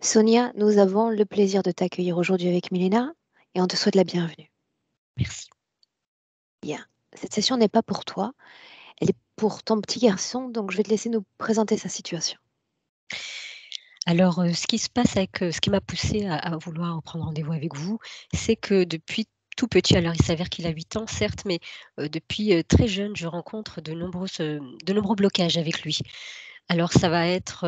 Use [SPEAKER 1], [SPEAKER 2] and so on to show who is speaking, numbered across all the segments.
[SPEAKER 1] Sonia, nous avons le plaisir de t'accueillir aujourd'hui avec Milena et on te souhaite la bienvenue.
[SPEAKER 2] Merci.
[SPEAKER 1] Bien, cette session n'est pas pour toi, elle est pour ton petit garçon, donc je vais te laisser nous présenter sa situation.
[SPEAKER 2] Alors, ce qui se passe ce qui m'a poussée à vouloir prendre rendez-vous avec vous, c'est que depuis tout petit, alors il s'avère qu'il a 8 ans certes, mais depuis, très jeune, je rencontre de nombreux blocages avec lui. Alors ça va être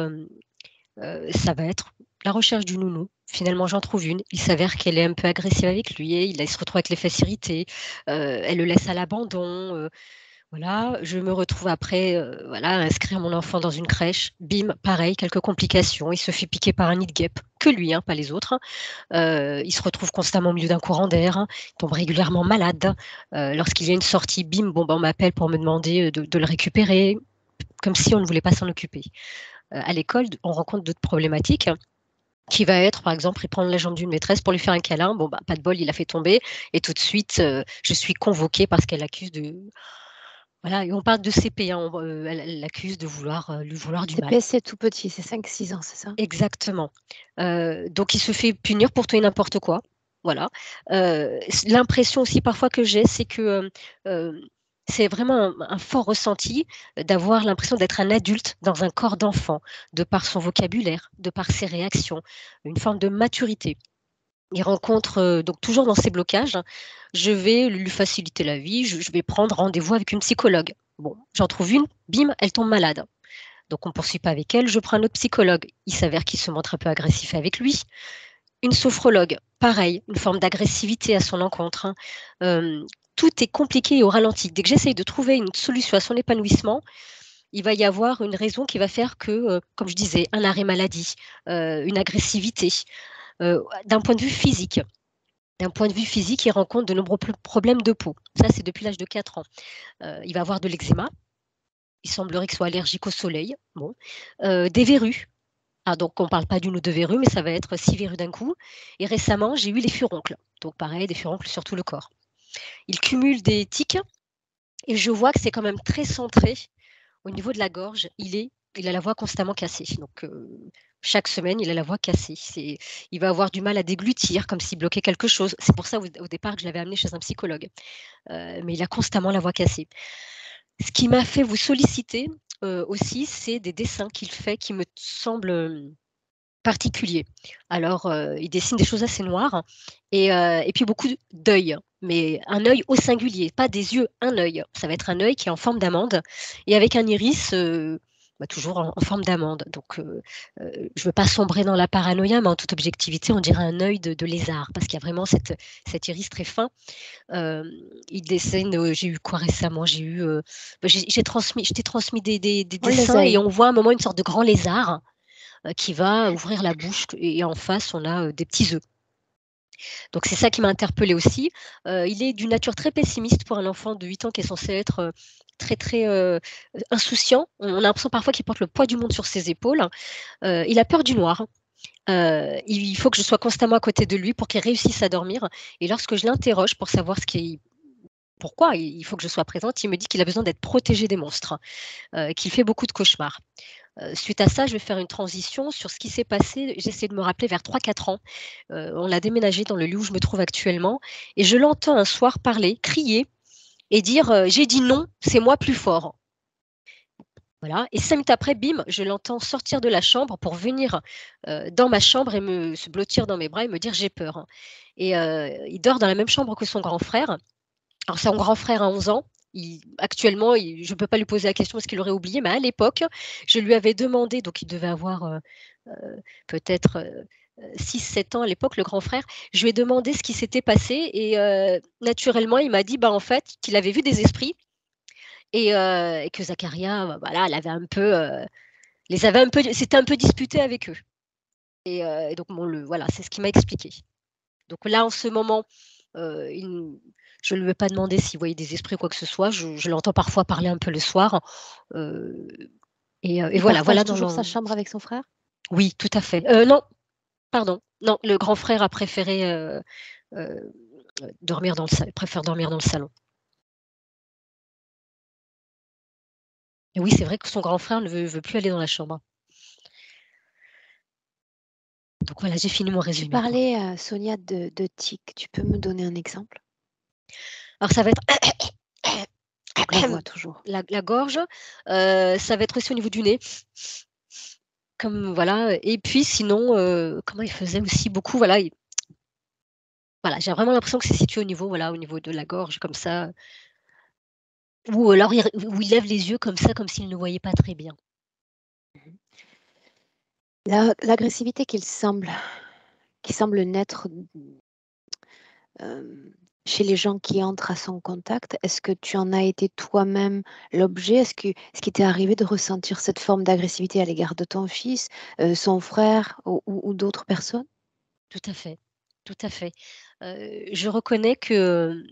[SPEAKER 2] la recherche du nounou. Finalement, j'en trouve une. Il s'avère qu'elle est un peu agressive avec lui et il se retrouve avec les fesses irritées, elle le laisse à l'abandon, voilà, je me retrouve après, voilà, à inscrire mon enfant dans une crèche. Bim, pareil, quelques complications. Il se fait piquer par un nid de guêpe. Que lui, hein, pas les autres, hein. Il se retrouve constamment au milieu d'un courant d'air, hein. Il tombe régulièrement malade. Lorsqu'il y a une sortie, bim, bon, ben, on m'appelle pour me demander, de le récupérer, comme si on ne voulait pas s'en occuper. À l'école, on rencontre d'autres problématiques qui va être, par exemple, il prend la jambe d'une maîtresse pour lui faire un câlin. Bon, bah, pas de bol, il a fait tomber et tout de suite, je suis convoquée parce qu'elle accuse de voilà, et on parle de CP, hein, elle l'accuse de vouloir, lui vouloir du mal.
[SPEAKER 1] CP, c'est tout petit, c'est 5-6 ans, c'est ça?
[SPEAKER 2] Exactement. Donc il se fait punir pour tout et n'importe quoi, voilà. L'impression aussi parfois que j'ai, c'est que, c'est vraiment un fort ressenti, d'avoir l'impression d'être un adulte dans un corps d'enfant, de par son vocabulaire, de par ses réactions, une forme de maturité. Il rencontre, donc toujours dans ces blocages, je vais lui faciliter la vie, je vais prendre rendez-vous avec une psychologue. Bon, j'en trouve une, bim, elle tombe malade. Donc on ne poursuit pas avec elle, je prends un autre psychologue. Il s'avère qu'il se montre un peu agressif avec lui. Une sophrologue, pareil, une forme d'agressivité à son encontre, hein. Tout est compliqué et au ralenti. Dès que j'essaye de trouver une solution à son épanouissement, il va y avoir une raison qui va faire que, comme je disais, un arrêt maladie, une agressivité, d'un point de vue physique. D'un point de vue physique, il rencontre de nombreux problèmes de peau. Ça, c'est depuis l'âge de 4 ans. Il va avoir de l'eczéma. Il semblerait qu'il soit allergique au soleil. Bon. Des verrues. Ah, donc on ne parle pas d'une ou deux verrues, mais ça va être 6 verrues d'un coup. Et récemment, j'ai eu les furoncles. Donc pareil, des furoncles sur tout le corps. Il cumule des tics et je vois que c'est quand même très centré au niveau de la gorge. Il a la voix constamment cassée. Donc chaque semaine, il a la voix cassée. Il va avoir du mal à déglutir, comme s'il bloquait quelque chose. C'est pour ça au départ que je l'avais amené chez un psychologue. Mais il a constamment la voix cassée. Ce qui m'a fait vous solliciter aussi, c'est des dessins qu'il fait qui me semblent particuliers. Alors, il dessine des choses assez noires et puis beaucoup d'œil, mais un œil au singulier, pas des yeux, un œil. Ça va être un œil qui est en forme d'amande et avec un iris, toujours en forme d'amande. Donc, je veux pas sombrer dans la paranoïa, mais en toute objectivité, on dirait un œil de lézard parce qu'il y a vraiment cet iris très fin. Hem, il dessine, j'ai eu quoi récemment? Je t'ai transmis des
[SPEAKER 1] On les
[SPEAKER 2] dessins
[SPEAKER 1] a
[SPEAKER 2] et
[SPEAKER 1] eus.
[SPEAKER 2] on voit à un moment une sorte de grand lézard, qui va ouvrir la bouche et en face, on a, des petits œufs. Donc c'est ça qui m'a interpellée aussi. Il est d'une nature très pessimiste pour un enfant de 8 ans qui est censé être, très, très, insouciant. On a l'impression parfois qu'il porte le poids du monde sur ses épaules. Il a peur du noir. Il faut que je sois constamment à côté de lui pour qu'il réussisse à dormir et lorsque je l'interroge pour savoir pourquoi il faut que je sois présente, il me dit qu'il a besoin d'être protégé des monstres, qu'il fait beaucoup de cauchemars. Suite à ça, je vais faire une transition sur ce qui s'est passé. J'essaie de me rappeler vers 3-4 ans. On a déménagé dans le lieu où je me trouve actuellement et je l'entends un soir parler, crier et dire, «J'ai dit non, c'est moi plus fort». Voilà et 5 minutes après, bim, je l'entends sortir de la chambre pour venir, dans ma chambre et se blottir dans mes bras et me dire: «J'ai peur», et il dort dans la même chambre que son grand frère. Alors son grand frère a 11 ans. Actuellement, je ne peux pas lui poser la question parce qu'il aurait oublié, mais à l'époque, je lui avais demandé, donc il devait avoir, peut-être, 6-7 ans à l'époque, le grand frère. Je lui ai demandé ce qui s'était passé et naturellement, il m'a dit, bah, en fait, qu'il avait vu des esprits et que Zacharia, voilà, elle avait un peu, les avait un peu s'était un peu disputé avec eux et donc bon, voilà, c'est ce qu'il m'a expliqué. Donc là, en ce moment, il je ne lui ai pas demandé s'il voyait des esprits ou quoi que ce soit. Je l'entends parfois parler un peu le soir, heu et
[SPEAKER 1] Il
[SPEAKER 2] voilà,
[SPEAKER 1] partage
[SPEAKER 2] voilà dans
[SPEAKER 1] toujours sa
[SPEAKER 2] l'en
[SPEAKER 1] chambre avec son frère?
[SPEAKER 2] oui, tout à fait. Non, pardon, non, le grand frère a préféré, heu, préfère dormir dans le salon. Et oui, c'est vrai que son grand frère ne veut plus aller dans la chambre. Donc voilà, j'ai fini mon
[SPEAKER 1] Tu
[SPEAKER 2] résumé, quoi.
[SPEAKER 1] parlais, Sonia, de tics. Tu peux me donner un exemple?
[SPEAKER 2] Alors ça va être
[SPEAKER 1] Donc la voix toujours.
[SPEAKER 2] la gorge, ça va être aussi au niveau du nez, comme voilà, et puis sinon, comment il faisait aussi beaucoup, voilà, voilà, j'ai vraiment l'impression que c'est situé au niveau, voilà, au niveau de la gorge comme ça, ou alors où il lève les yeux comme ça, comme s'il ne voyait pas très bien.
[SPEAKER 1] L'agressivité qui semble naître, hem, chez les gens qui entrent à son contact, est-ce que tu en as été toi-même l'objet? Est-ce qu'il t'est arrivé de ressentir cette forme d'agressivité à l'égard de ton fils, son frère ou d'autres personnes?
[SPEAKER 2] Tout à fait, tout à fait. Je reconnais que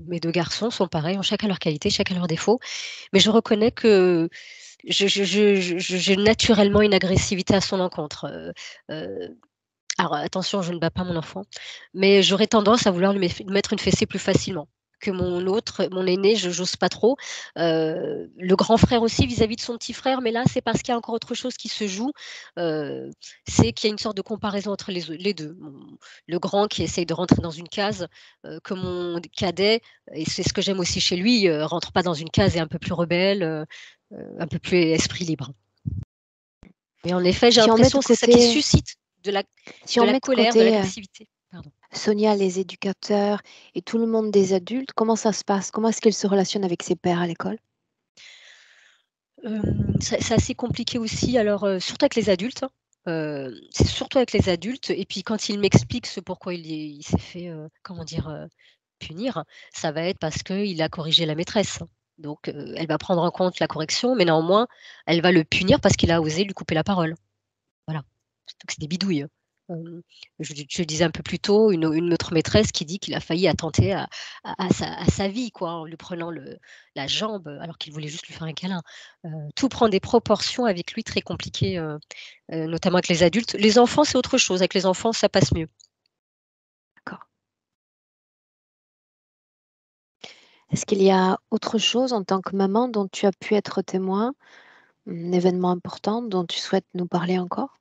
[SPEAKER 2] mes 2 garçons sont pareils, ont chacun leurs qualités, chacun leurs défauts, mais je reconnais que j'ai naturellement une agressivité à son encontre, heu alors attention, je ne bats pas mon enfant, mais j'aurais tendance à vouloir lui mettre une fessée plus facilement que mon aîné, je j'ose pas trop. Le grand frère aussi vis-à-vis de son petit frère, mais là, c'est parce qu'il y a encore autre chose qui se joue, heu, c'est qu'il y a une sorte de comparaison entre les 2. Le grand qui essaye de rentrer dans une case, que mon cadet, et c'est ce que j'aime aussi chez lui, rentre pas dans une case, est un peu plus rebelle, un peu plus esprit libre. Et en effet, j'ai
[SPEAKER 1] Si on met
[SPEAKER 2] l'impression
[SPEAKER 1] de
[SPEAKER 2] que c'est ça qui
[SPEAKER 1] côté
[SPEAKER 2] suscite de la
[SPEAKER 1] si
[SPEAKER 2] de
[SPEAKER 1] on
[SPEAKER 2] la
[SPEAKER 1] met de
[SPEAKER 2] colère, de
[SPEAKER 1] côté,
[SPEAKER 2] l'agressivité. Pardon.
[SPEAKER 1] Sonia, les éducateurs et tout le monde des adultes, comment ça se passe? Comment est-ce qu'ils se relationnent avec ses pairs à l'école?
[SPEAKER 2] C'est assez compliqué aussi, alors, surtout avec les adultes, hein. C'est surtout avec les adultes, et puis quand il m'explique ce pourquoi il s'est fait, comment dire? Punir, ça va être parce qu'il a corrigé la maîtresse. Donc, elle va prendre en compte la correction, mais néanmoins, elle va le punir parce qu'il a osé lui couper la parole. Voilà. Donc c'est des bidouilles. Je le disais un peu plus tôt, une autre maîtresse qui dit qu'il a failli attenter à sa vie, quoi, en lui prenant la jambe, alors qu'il voulait juste lui faire un câlin. Tout prend des proportions avec lui très compliquées, notamment avec les adultes. Les enfants, c'est autre chose. Avec les enfants, ça passe mieux.
[SPEAKER 1] D'accord. Est-ce qu'il y a autre chose en tant que maman dont tu as pu être témoin, un événement important dont tu souhaites nous parler encore?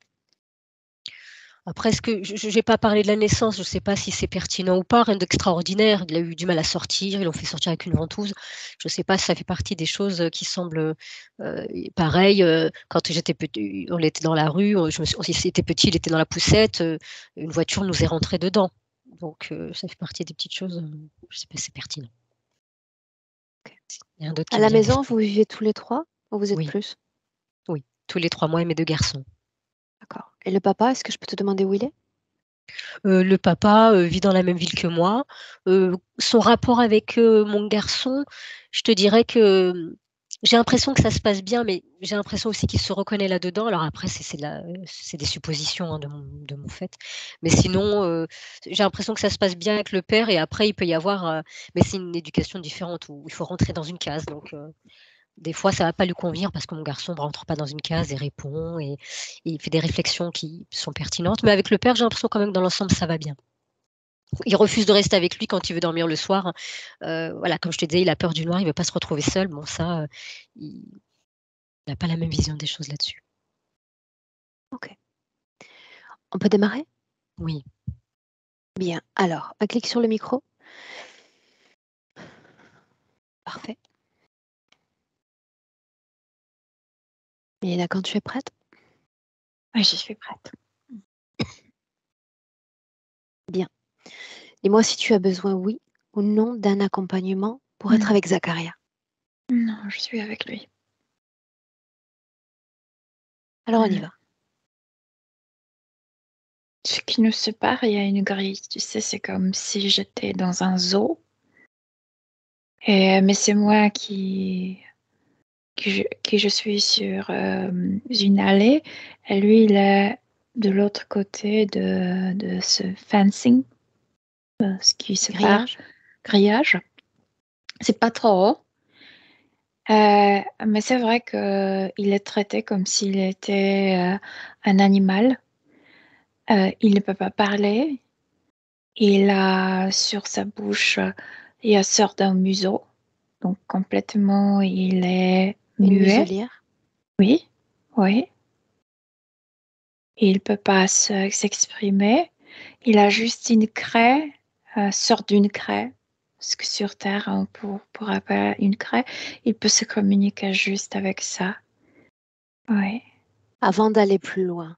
[SPEAKER 2] Après, est-ce que je n'ai pas parlé de la naissance, je ne sais pas si c'est pertinent ou pas, rien d'extraordinaire. Il a eu du mal à sortir, ils l'ont fait sortir avec une ventouse. Je ne sais pas si ça fait partie des choses, qui semblent, pareil, quand j'étais petit, on était dans la rue, je me suis il était petit, il était dans la poussette, une voiture nous est rentrée dedans. Donc ça fait partie des petites choses, je ne sais pas si c'est pertinent.
[SPEAKER 1] OK.
[SPEAKER 2] Il y a un d'autre
[SPEAKER 1] À
[SPEAKER 2] qui me
[SPEAKER 1] la
[SPEAKER 2] vient à
[SPEAKER 1] maison, vous
[SPEAKER 2] l'esprit.
[SPEAKER 1] vivez tous les 3 ou vous êtes
[SPEAKER 2] Oui,
[SPEAKER 1] plus?
[SPEAKER 2] oui, tous les 3 mois et mes 2 garçons.
[SPEAKER 1] D'accord, et le papa, est-ce que je peux te demander où il est?
[SPEAKER 2] Le papa, vit dans la même ville que moi. Son rapport avec, mon garçon, je te dirais que, j'ai l'impression que ça se passe bien, mais j'ai l'impression aussi qu'il se reconnaît là-dedans. Alors après, c'est des suppositions, hein, de mon fait. Mais sinon, j'ai l'impression que ça se passe bien avec le père, et après il peut y avoir, mais c'est une éducation différente où il faut rentrer dans une case, donc des fois, ça va pas lui convenir parce que mon garçon ne rentre pas dans une case et répond, et il fait des réflexions qui sont pertinentes. Mais avec le père, j'ai l'impression quand même que dans l'ensemble, ça va bien. Il refuse de rester avec lui quand il veut dormir le soir. Voilà, comme je te disais, il a peur du noir, il veut pas se retrouver seul. Bon ça, il n'a pas la même vision des choses là-dessus.
[SPEAKER 1] OK. On peut démarrer?
[SPEAKER 2] Oui.
[SPEAKER 1] Bien. Alors, un clic sur le micro. Parfait. Mélina, quand tu es prête?
[SPEAKER 3] Ouais, je suis prête.
[SPEAKER 1] Bien. Dis-moi si tu as besoin, oui ou non, d'un accompagnement pour être
[SPEAKER 3] Non,
[SPEAKER 1] avec Zacharia.
[SPEAKER 3] non, je suis avec lui.
[SPEAKER 1] Alors on y
[SPEAKER 3] Mmh.
[SPEAKER 1] va.
[SPEAKER 3] Ce qui nous sépare, il y a une grille, tu sais, c'est comme si j'étais dans un zoo mais c'est moi qui je suis sur, une allée et lui, il est de l'autre côté de ce fencing, ce qui sépare,
[SPEAKER 1] Grillage?
[SPEAKER 3] grillage. C'est pas trop haut, mais c'est vrai qu'il est traité comme s'il était, un animal. Il ne peut pas parler. Il a sur sa bouche, il y a sorte d'un museau, donc complètement il est
[SPEAKER 1] Une
[SPEAKER 3] muet.
[SPEAKER 1] muselière?
[SPEAKER 3] Oui, oui. Il ne peut pas s'exprimer. Il a juste une craie, sorte d'une craie. Parce que sur Terre, on pourrait pas une craie. Il peut se communiquer juste avec ça. Oui.
[SPEAKER 1] Avant d'aller plus loin,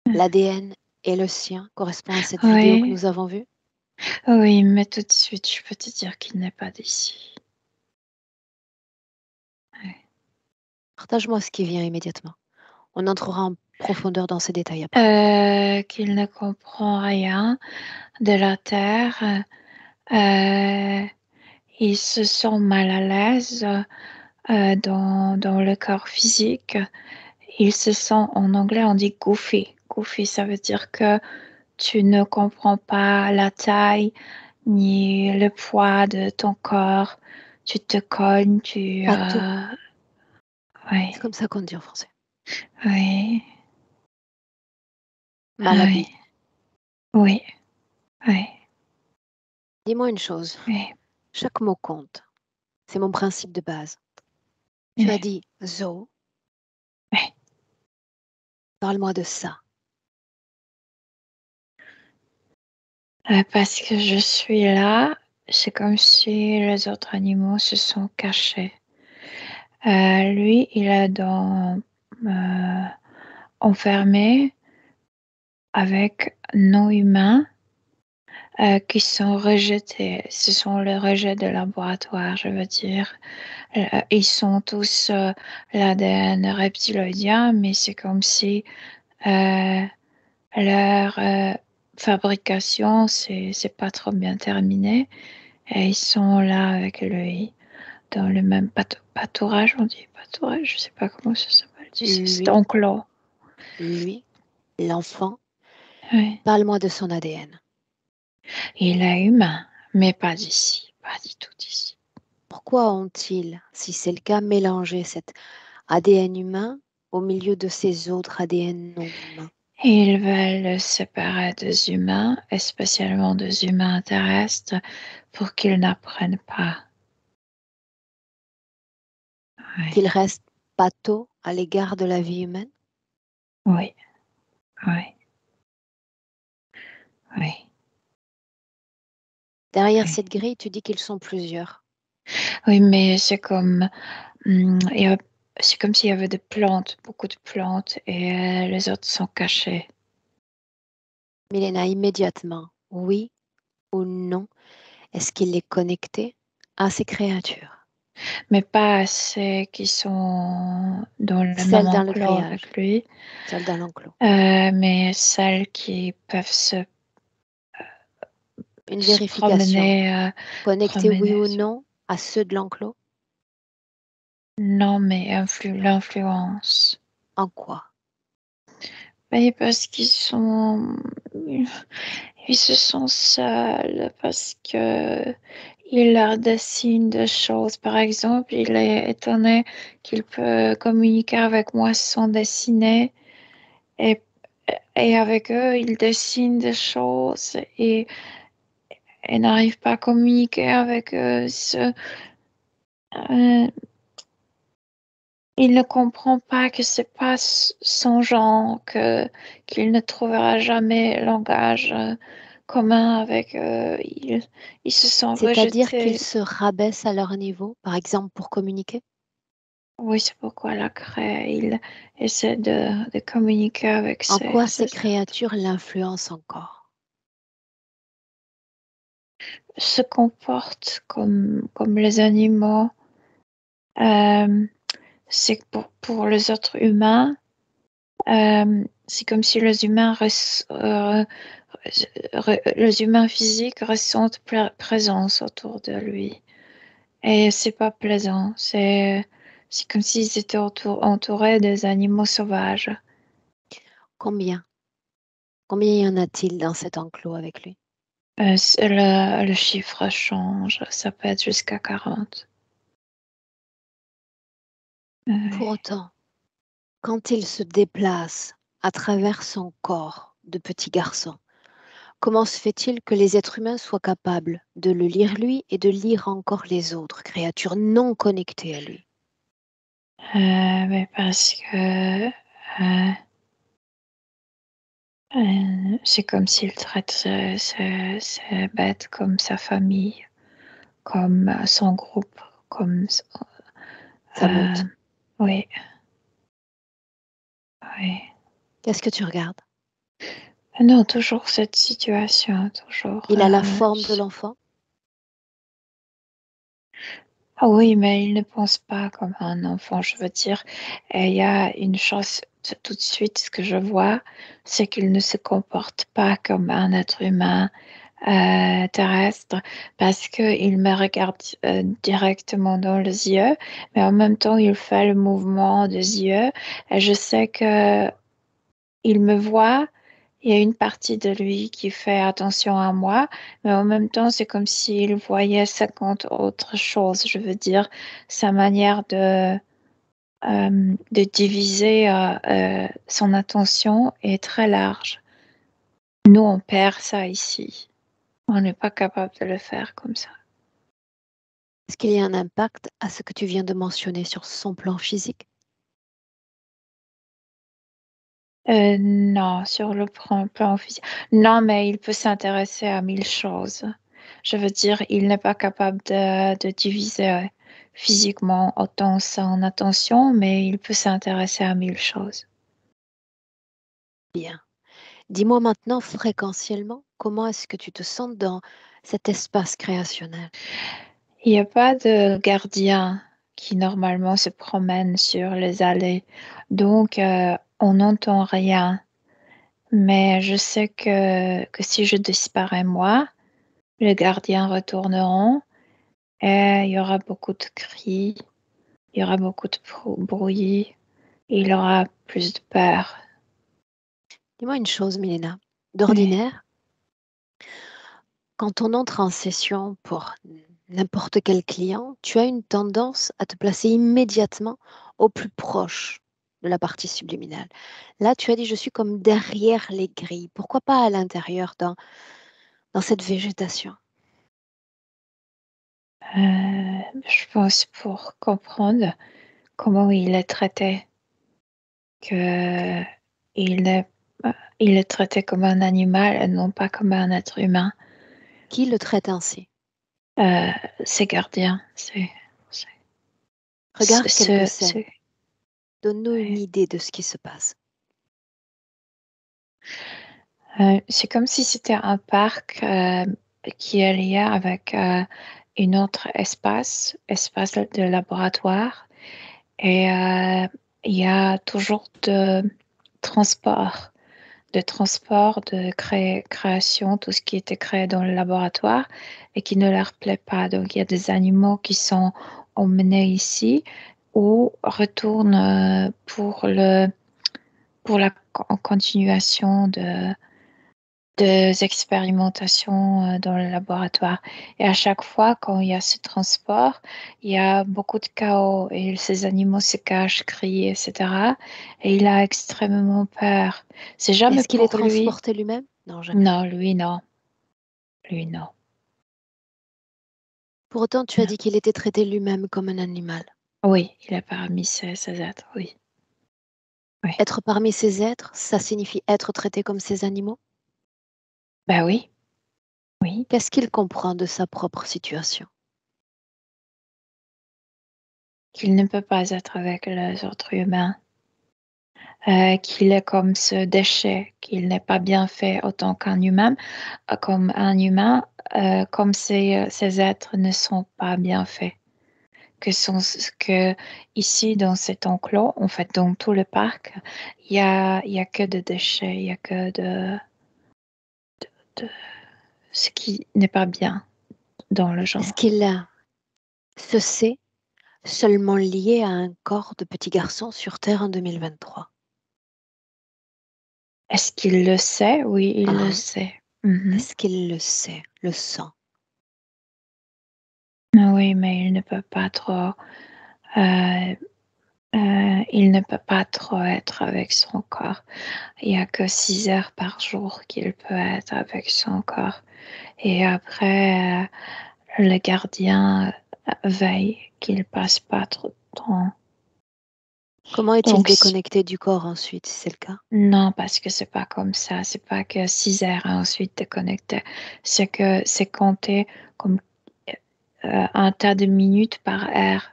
[SPEAKER 1] l'ADN et le sien correspond à cette vidéo que
[SPEAKER 3] Oui.
[SPEAKER 1] nous avons vue?
[SPEAKER 3] Oui, mais tout de suite, je peux te dire qu'il n'est pas d'ici. Ouais.
[SPEAKER 1] Partage-moi ce qui vient immédiatement. On entrera en profondeur dans ces détails après.
[SPEAKER 3] Qu'il ne comprend rien de la Terre. Il se sent mal à l'aise dans le corps physique. Il se sent, en anglais, on dit goofy. Goofy, ça veut dire que tu ne comprends pas la taille ni le poids de ton corps. Tu te cognes,
[SPEAKER 1] Pato,
[SPEAKER 3] oui,
[SPEAKER 1] c'est comme ça qu'on dit en français.
[SPEAKER 3] oui,
[SPEAKER 1] Malhabile.
[SPEAKER 3] oui, oui,
[SPEAKER 1] Dis-moi une chose.
[SPEAKER 3] oui,
[SPEAKER 1] Chaque mot compte. C'est mon principe de base. Tu as
[SPEAKER 3] oui,
[SPEAKER 1] dit zo.
[SPEAKER 3] oui.
[SPEAKER 1] Parle-moi de ça.
[SPEAKER 3] Parce que je suis là, c'est comme si les autres animaux se sont cachés. Lui, il est enfermé avec non-humains qui sont rejetés. Ce sont les rejets de laboratoire, je veux dire. Ils sont tous l'ADN reptiloïdien, mais c'est comme si leur fabrication, c'est pas trop bien terminé. Et ils sont là avec lui, dans le même pâturage, on dit pâturage, je sais pas comment ça s'appelle. C'est
[SPEAKER 1] Lui,
[SPEAKER 3] enclos.
[SPEAKER 1] l'enfant,
[SPEAKER 3] Oui.
[SPEAKER 1] parle-moi de son ADN.
[SPEAKER 3] Il est humain, mais pas d'ici, pas du tout d'ici.
[SPEAKER 1] Pourquoi ont-ils, si c'est le cas, mélangé cet ADN humain au milieu de ces autres ADN non humains?
[SPEAKER 3] Ils veulent le séparer des humains, et spécialement des humains terrestres, pour qu'ils n'apprennent pas. Oui,
[SPEAKER 1] Qu'il reste pâteau à l'égard de la vie humaine?
[SPEAKER 3] oui, oui, oui.
[SPEAKER 1] Derrière
[SPEAKER 3] Oui,
[SPEAKER 1] cette grille, tu dis qu'ils sont plusieurs.
[SPEAKER 3] oui, mais c'est comme, c'est comme s'il y avait des plantes, beaucoup de plantes, et les autres sont cachés.
[SPEAKER 1] Milena, immédiatement, oui ou non, est-ce qu'il est connecté à ces créatures?
[SPEAKER 3] Mais pas assez qui sont dans le même
[SPEAKER 1] Celles dans le
[SPEAKER 3] enclos
[SPEAKER 1] grillage,
[SPEAKER 3] avec lui,
[SPEAKER 1] celles dans l'enclos.
[SPEAKER 3] mais celles qui peuvent
[SPEAKER 1] Une
[SPEAKER 3] se
[SPEAKER 1] vérification. Connecté oui
[SPEAKER 3] promener.
[SPEAKER 1] ou non à ceux de l'enclos?
[SPEAKER 3] Non, mais l'influence.
[SPEAKER 1] En quoi?
[SPEAKER 3] Mais parce ils se sentent seuls, parce que il leur dessine des choses. Par exemple, il est étonné qu'il peut communiquer avec moi sans dessiner. Et, et avec eux, il dessine des choses et n'arrive pas à communiquer avec eux. Euh, il ne comprend pas que c'est pas son genre, qu'il ne trouvera jamais langage commun avec eux. Il se sent
[SPEAKER 1] C'est-à-dire qu'ils
[SPEAKER 3] rejeté.
[SPEAKER 1] se rabaissent à leur niveau, par exemple pour communiquer?
[SPEAKER 3] Oui, c'est pourquoi la craie, il essaie de communiquer avec
[SPEAKER 1] En quoi
[SPEAKER 3] ses
[SPEAKER 1] ces créatures l'influencent encore?
[SPEAKER 3] se comporte comme les animaux. Euh, c'est pour les autres humains, c'est comme si les humains physiques ressentent présence autour de lui. Et c'est pas plaisant. C'est comme s'ils étaient entourés des animaux sauvages.
[SPEAKER 1] Combien? Combien y en a-t-il dans cet enclos avec lui?
[SPEAKER 3] Le chiffre change. Ça peut être jusqu'à 40.
[SPEAKER 1] Pour autant, quand il se déplace à travers son corps de petit garçon, comment se fait-il que les êtres humains soient capables de le lire lui et de lire encore les autres créatures non connectées à lui?
[SPEAKER 3] Mais parce que C'est comme s'il traite ces bêtes comme sa famille, comme son groupe, comme
[SPEAKER 1] Sa meute.
[SPEAKER 3] oui, oui.
[SPEAKER 1] Qu'est-ce que tu regardes?
[SPEAKER 3] Non, toujours cette situation, toujours.
[SPEAKER 1] Il a la forme de l'enfant?
[SPEAKER 3] Ah oui, mais il ne pense pas comme un enfant, je veux dire. Et il y a une chose tout de suite, ce que je vois, c'est qu'il ne se comporte pas comme un être humain terrestre parce qu'il me regarde directement dans les yeux, mais en même temps, il fait le mouvement des yeux. Et je sais que il me voit. Il y a une partie de lui qui fait attention à moi, mais en même temps, c'est comme s'il voyait 50 autres choses. Je veux dire, sa manière de diviser son attention est très large. Nous, on perd ça ici. On n'est pas capable de le faire comme ça.
[SPEAKER 1] Est-ce qu'il y a un impact à ce que tu viens de mentionner sur son plan physique?
[SPEAKER 3] Non, sur le plan physique. Non, mais il peut s'intéresser à 1000 choses. Je veux dire, il n'est pas capable de diviser physiquement autant son attention, mais il peut s'intéresser à 1000 choses.
[SPEAKER 1] Bien. Dis-moi maintenant, fréquentiellement, comment est-ce que tu te sens dans cet espace créationnel?
[SPEAKER 3] Il n'y a pas de gardien qui normalement se promène sur les allées, donc on n'entend rien. Mais je sais que si je disparais moi, les gardiens retourneront et il y aura beaucoup de cris, il y aura beaucoup de bruit, et il aura plus de peur.
[SPEAKER 1] Dis-moi une chose, Milena.
[SPEAKER 3] Oui.
[SPEAKER 1] D'ordinaire, quand on entre en session pour n'importe quel client, tu as une tendance à te placer immédiatement au plus proche de la partie subliminale. Là, tu as dit, je suis comme derrière les grilles. Pourquoi pas à l'intérieur, dans cette végétation?
[SPEAKER 3] Je pense pour comprendre comment il est traité, que il est, il est traité comme un animal et non pas comme un être humain.
[SPEAKER 1] Qui le traite ainsi?
[SPEAKER 3] Euh, ses gardiens, c'est,
[SPEAKER 1] Regarde quelques scènes.
[SPEAKER 3] c'est-
[SPEAKER 1] Donne-nous une
[SPEAKER 3] ouais.
[SPEAKER 1] idée de ce qui se passe.
[SPEAKER 3] C'est comme si c'était un parc qui est lié avec un autre espace de laboratoire. Et il y a toujours transport, de création, tout ce qui était créé dans le laboratoire et qui ne leur plaît pas. Donc il y a des animaux qui sont emmenés ici ou retournent pour la continuation des expérimentations dans le laboratoire. Et à chaque fois, quand il y a ce transport, il y a beaucoup de chaos et ces animaux se cachent, crient, etc. Et il a extrêmement peur. C'est jamais
[SPEAKER 1] Est-ce qu'il est
[SPEAKER 3] pour lui.
[SPEAKER 1] transporté lui-même? Non, jamais.
[SPEAKER 3] Non, lui, non. Lui, non.
[SPEAKER 1] Pour autant, tu as
[SPEAKER 3] Non.
[SPEAKER 1] dit qu'il était traité lui-même comme un animal.
[SPEAKER 3] Oui, il est parmi ces êtres, oui. Oui.
[SPEAKER 1] Être parmi ces êtres, ça signifie être traité comme ces animaux?
[SPEAKER 3] Ben oui, oui.
[SPEAKER 1] Qu'est-ce qu'il comprend de sa propre situation?
[SPEAKER 3] Qu'il ne peut pas être avec les autres humains. Qu'il est comme ce déchet, qu'il n'est pas bien fait autant qu'un humain, comme un humain, comme ces êtres ne sont pas bien faits. Que ici, dans cet enclos, en fait, dans tout le parc, il y a que de déchets, il y a que de ce qui n'est pas bien dans le
[SPEAKER 1] Est-ce
[SPEAKER 3] genre.
[SPEAKER 1] qu'il se sait seulement lié à un corps de petit garçon sur Terre en 2023?
[SPEAKER 3] Est-ce qu'il le sait? Oui, il le
[SPEAKER 1] Hein?
[SPEAKER 3] sait. Mhm.
[SPEAKER 1] Est-ce qu'il le sait, le sent?
[SPEAKER 3] Oui, mais il ne peut pas trop. euh, il ne peut pas trop être avec son corps. Il n'y a que 6 heures par jour qu'il peut être avec son corps. Et après, le gardien veille qu'il passe pas trop de temps.
[SPEAKER 1] Comment est-il
[SPEAKER 3] Donc,
[SPEAKER 1] déconnecté du corps ensuite, si c'est le cas?
[SPEAKER 3] non, parce que c'est pas comme ça. C'est pas que 6 heures et ensuite déconnecté. C'est que c'est compté comme un tas de minutes par heure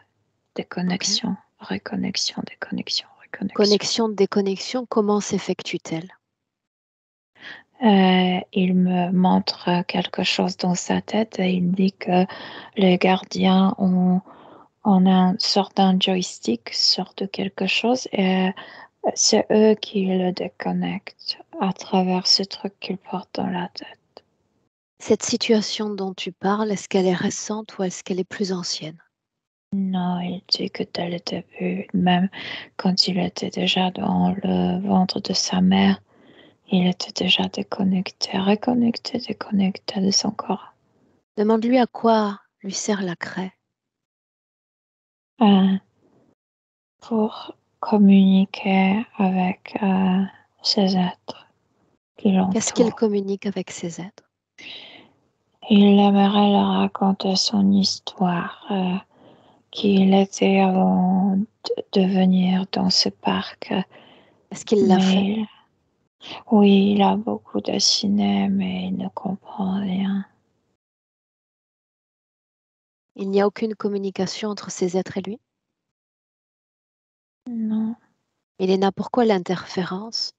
[SPEAKER 3] de
[SPEAKER 1] Ok.
[SPEAKER 3] connexion, reconnexion, déconnexion, reconnexion.
[SPEAKER 1] Connexion, déconnexion, comment s'effectue-t-elle?
[SPEAKER 3] Il me montre quelque chose dans sa tête et il dit que les gardiens ont une sorte d'un joystick, sorte de quelque chose, et c'est eux qui le déconnectent à travers ce truc qu'ils portent dans la tête.
[SPEAKER 1] Cette situation dont tu parles, est-ce qu'elle est récente ou est-ce qu'elle est plus ancienne?
[SPEAKER 3] Non, il dit que dès le début, même quand il était déjà dans le ventre de sa mère, il était déjà déconnecté, reconnecté, déconnecté de son corps.
[SPEAKER 1] Demande-lui à quoi lui sert la craie.
[SPEAKER 3] Euh, pour communiquer avec ces êtres qui
[SPEAKER 1] Qu'est-ce qu'il
[SPEAKER 3] l'entourent.
[SPEAKER 1] communique avec ses êtres?
[SPEAKER 3] Il aimerait leur raconter son histoire, qu'il était avant de venir dans ce parc.
[SPEAKER 1] Est-ce qu'il l'a fait?
[SPEAKER 3] Mais oui, il a beaucoup dessiné, mais il ne comprend rien.
[SPEAKER 1] Il n'y a aucune communication entre ces êtres et lui?
[SPEAKER 3] Non,
[SPEAKER 1] Elena, pourquoi l'interférence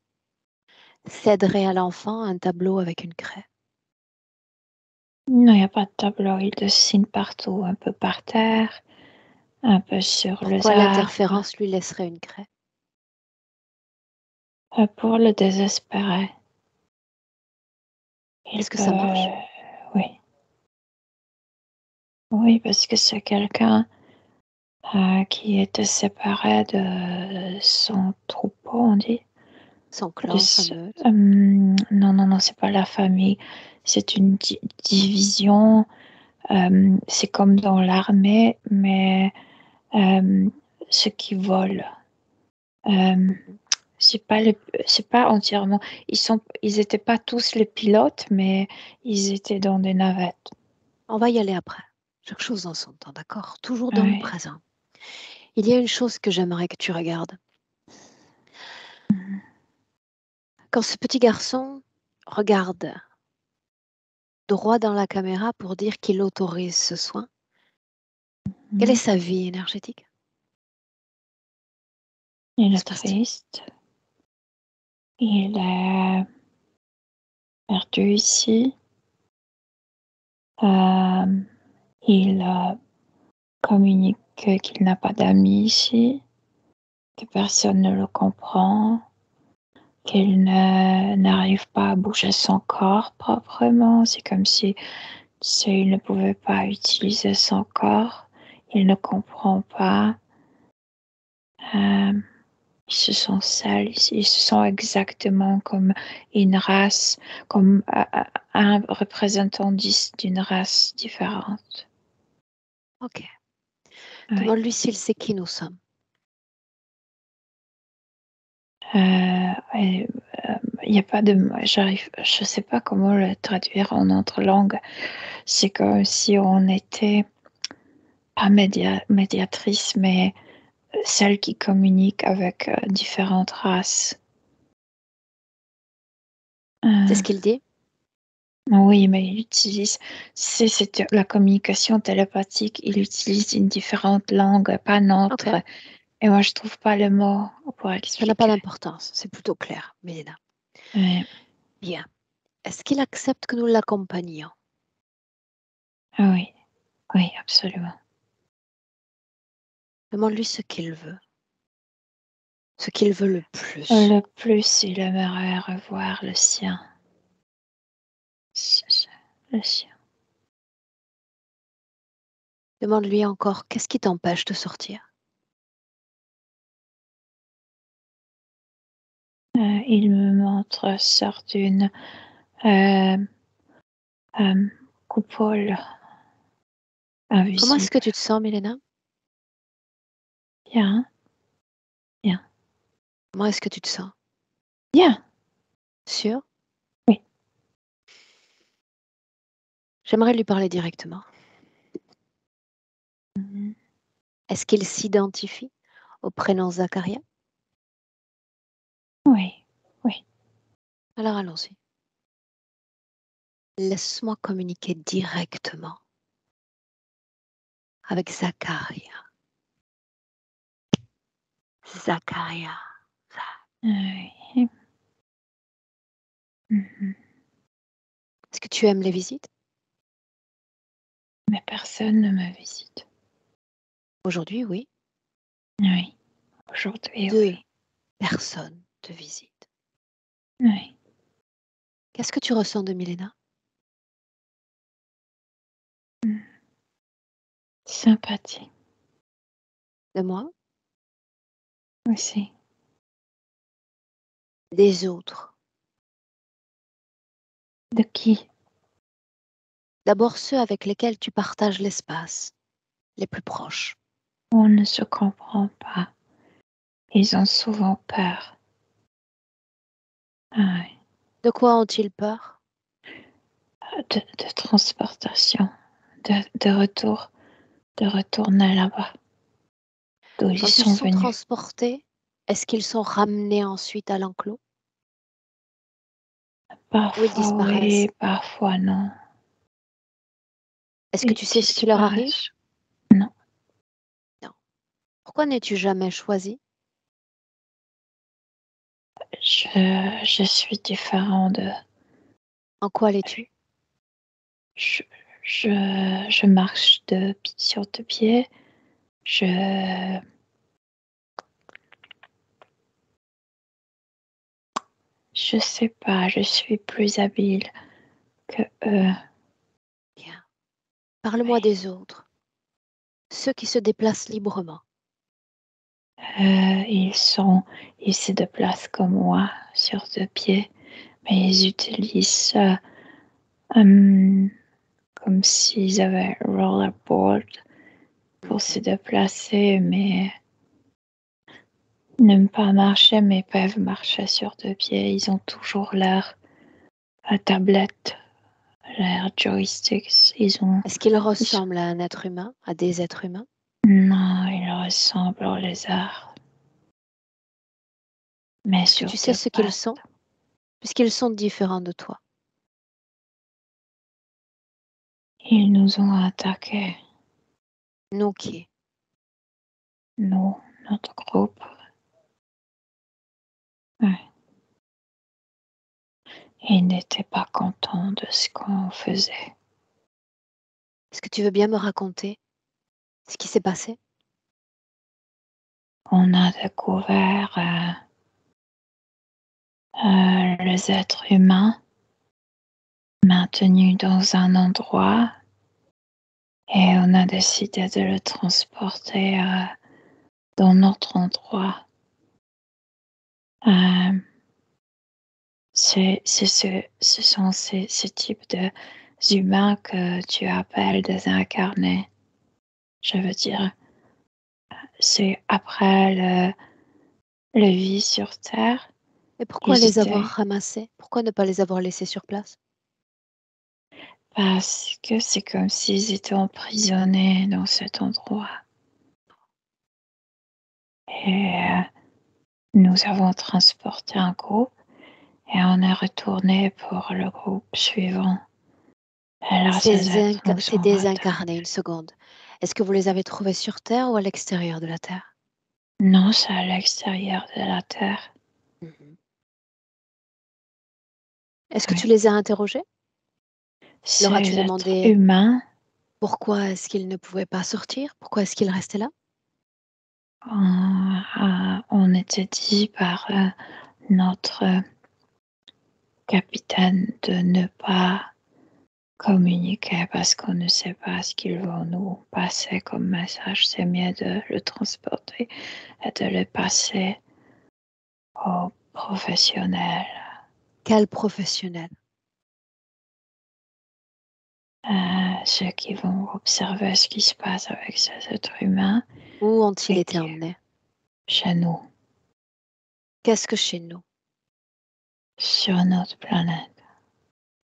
[SPEAKER 1] céderait à l'enfant un tableau avec une craie?
[SPEAKER 3] non, il n'y a pas de tableau. Il dessine partout, un peu par terre, un peu sur les
[SPEAKER 1] Pourquoi
[SPEAKER 3] arbres,
[SPEAKER 1] l'interférence lui laisserait une craie?
[SPEAKER 3] pour le désespérer. Il
[SPEAKER 1] Est-ce que ça marche?
[SPEAKER 3] peut, oui. Oui, parce que c'est quelqu'un qui était séparé de son troupeau, on dit.
[SPEAKER 1] Son
[SPEAKER 3] De
[SPEAKER 1] clan, sa meute?
[SPEAKER 3] non, non, non, c'est pas la famille. C'est une division. C'est comme dans l'armée, mais euh, ceux qui volent. Euh,
[SPEAKER 1] Mhm.
[SPEAKER 3] c'est pas entièrement. Ils étaient pas tous les pilotes, mais ils étaient dans des navettes.
[SPEAKER 1] On va y aller après. Chaque chose en son temps, d'accord? Toujours dans le
[SPEAKER 3] Oui.
[SPEAKER 1] présent. Il y a une chose que j'aimerais que tu regardes. Quand ce petit garçon regarde droit dans la caméra pour dire qu'il autorise ce soin, quelle est
[SPEAKER 3] Mhm.
[SPEAKER 1] sa vie énergétique?
[SPEAKER 3] Il
[SPEAKER 1] Que
[SPEAKER 3] est
[SPEAKER 1] se passe-t-il?
[SPEAKER 3] triste. Il est perdu ici. Euh, il communique qu'il n'a pas d'amis ici, que personne ne le comprend, qu'il n'arrive pas à bouger son corps proprement. C'est comme si il ne pouvait pas utiliser son corps. Il ne comprend pas. Euh, Ils se sentent seuls, ils se sentent exactement comme une race, comme un représentant d'une race différente.
[SPEAKER 1] Ok.
[SPEAKER 3] Oui.
[SPEAKER 1] Demande-lui s'il sait qui nous sommes.
[SPEAKER 3] Il n'y a pas de, je sais pas comment le traduire en autre langue. C'est comme si on était pas médiatrice, mais celle qui communique avec différentes races.
[SPEAKER 1] C'est
[SPEAKER 3] Euh,
[SPEAKER 1] ce qu'il dit?
[SPEAKER 3] Oui, mais il utilise, c'est la communication télépathique, il utilise une différente langue, pas
[SPEAKER 1] Ok.
[SPEAKER 3] notre. Et moi, je trouve pas le mot pour
[SPEAKER 1] Ça n'a pas
[SPEAKER 3] expliquer.
[SPEAKER 1] d'importance. C'est plutôt clair, Mélina.
[SPEAKER 3] Ouais.
[SPEAKER 1] Bien. Est-ce qu'il accepte que nous l'accompagnions?
[SPEAKER 3] Ah oui, oui, absolument.
[SPEAKER 1] Demande-lui ce qu'il veut. Ce qu'il veut le plus.
[SPEAKER 3] Le plus, il aimerait revoir le sien. Le sien.
[SPEAKER 1] Demande-lui encore qu'est-ce qui t'empêche de sortir.
[SPEAKER 3] Il me montre sorte d'une euh, euh, coupole
[SPEAKER 1] Comment est-ce que
[SPEAKER 3] invisible.
[SPEAKER 1] tu te sens, Mélina?
[SPEAKER 3] Bien, bien,
[SPEAKER 1] Comment est-ce que tu te sens?
[SPEAKER 3] bien.
[SPEAKER 1] Sûr?
[SPEAKER 3] Oui.
[SPEAKER 1] J'aimerais lui parler directement.
[SPEAKER 3] Mhm.
[SPEAKER 1] Est-ce qu'il s'identifie au prénom Zacharia? Alors allons-y. Laisse-moi communiquer directement avec Zacharia. Zacharia.
[SPEAKER 3] Oui. Mhm.
[SPEAKER 1] Est-ce que tu aimes les visites?
[SPEAKER 3] Mais personne ne me visite.
[SPEAKER 1] Aujourd'hui, oui.
[SPEAKER 3] Oui. Aujourd'hui,
[SPEAKER 1] 2
[SPEAKER 3] oui.
[SPEAKER 1] personnes te visitent.
[SPEAKER 3] Oui.
[SPEAKER 1] Qu'est-ce que tu ressens de Milena?
[SPEAKER 3] Sympathie
[SPEAKER 1] De moi?
[SPEAKER 3] aussi.
[SPEAKER 1] Des autres?
[SPEAKER 3] De qui?
[SPEAKER 1] D'abord ceux avec lesquels tu partages l'espace, les plus proches.
[SPEAKER 3] On ne se comprend pas. Ils ont souvent peur. Ah oui.
[SPEAKER 1] De quoi ont-ils peur?
[SPEAKER 3] De transportation, de retourner là-bas, d'où ils
[SPEAKER 1] Quand ils
[SPEAKER 3] sont
[SPEAKER 1] sont
[SPEAKER 3] venus.
[SPEAKER 1] transportés, est-ce qu'ils sont ramenés ensuite à l'enclos ou ils
[SPEAKER 3] Parfois
[SPEAKER 1] disparaissent?
[SPEAKER 3] oui, parfois non.
[SPEAKER 1] Est-ce que
[SPEAKER 3] Ils
[SPEAKER 1] tu sais ce qui leur arrive?
[SPEAKER 3] disparaissent. Non,
[SPEAKER 1] Non. Pourquoi n'es-tu jamais choisi?
[SPEAKER 3] je suis différent de.
[SPEAKER 1] En quoi l'es-tu?
[SPEAKER 3] Je, je marche sur deux pieds. Je, je sais pas, je suis plus habile que eux.
[SPEAKER 1] Bien. Parle-moi
[SPEAKER 3] Oui.
[SPEAKER 1] des autres, ceux qui se déplacent librement.
[SPEAKER 3] Ils se déplacent comme moi sur deux pieds, mais ils utilisent hum, comme s'ils avaient un rollerboard pour se déplacer, mais n'aiment pas marcher, mais peuvent marcher sur deux pieds. Ils ont toujours l'air à tablette, l'air joysticks.
[SPEAKER 1] Est-ce qu'ils
[SPEAKER 3] Ils-
[SPEAKER 1] ressemblent à un être humain, à des êtres humains?
[SPEAKER 3] non, ils ressemblent aux lézards, mais
[SPEAKER 1] Est-ce que
[SPEAKER 3] sur
[SPEAKER 1] tu sais
[SPEAKER 3] deux
[SPEAKER 1] ce qu'ils
[SPEAKER 3] pattes.
[SPEAKER 1] sont? Puisqu'ils sont différents de toi.
[SPEAKER 3] Ils nous ont attaqués,
[SPEAKER 1] Nous qui?
[SPEAKER 3] nous, notre groupe. Ouais. Ils n'étaient pas contents de ce qu'on faisait.
[SPEAKER 1] Est-ce que tu veux bien me raconter ce qui s'est passé?
[SPEAKER 3] On a découvert les êtres humains maintenus dans un endroit et on a décidé de le transporter dans notre endroit. Euh, ce sont ces types d'humains que tu appelles désincarnés. Je veux dire, c'est après le vie sur Terre,
[SPEAKER 1] Et pourquoi
[SPEAKER 3] ils
[SPEAKER 1] les avoir
[SPEAKER 3] étaient
[SPEAKER 1] ramassés? Pourquoi ne pas les avoir laissés sur place?
[SPEAKER 3] parce que c'est comme s'ils étaient emprisonnés dans cet endroit. Et nous avons transporté un groupe et on est retourné pour le groupe suivant. Et là, ces êtres nous
[SPEAKER 1] C'est
[SPEAKER 3] ont attaqués.
[SPEAKER 1] désincarné, une seconde. Est-ce que vous les avez trouvés sur Terre ou à l'extérieur de la Terre?
[SPEAKER 3] Non, c'est à l'extérieur de la Terre.
[SPEAKER 1] Mhm. Est-ce que tu
[SPEAKER 3] Oui.
[SPEAKER 1] les as interrogés? Leur as-tu
[SPEAKER 3] Ces êtres
[SPEAKER 1] demandé
[SPEAKER 3] humains,
[SPEAKER 1] pourquoi est-ce qu'ils ne pouvaient pas sortir? Pourquoi est-ce qu'ils restaient là?
[SPEAKER 3] on était dit par notre capitaine de ne pas communiquer parce qu'on ne sait pas ce qu'ils vont nous passer comme message. C'est mieux de le transporter et de le passer aux professionnels,
[SPEAKER 1] Quel professionnel?
[SPEAKER 3] ceux qui vont observer ce qui se passe avec ces êtres humains
[SPEAKER 1] Où ont-ils
[SPEAKER 3] et
[SPEAKER 1] été
[SPEAKER 3] qui,
[SPEAKER 1] emmenés?
[SPEAKER 3] chez nous,
[SPEAKER 1] Qu'est-ce que chez nous?
[SPEAKER 3] sur notre planète.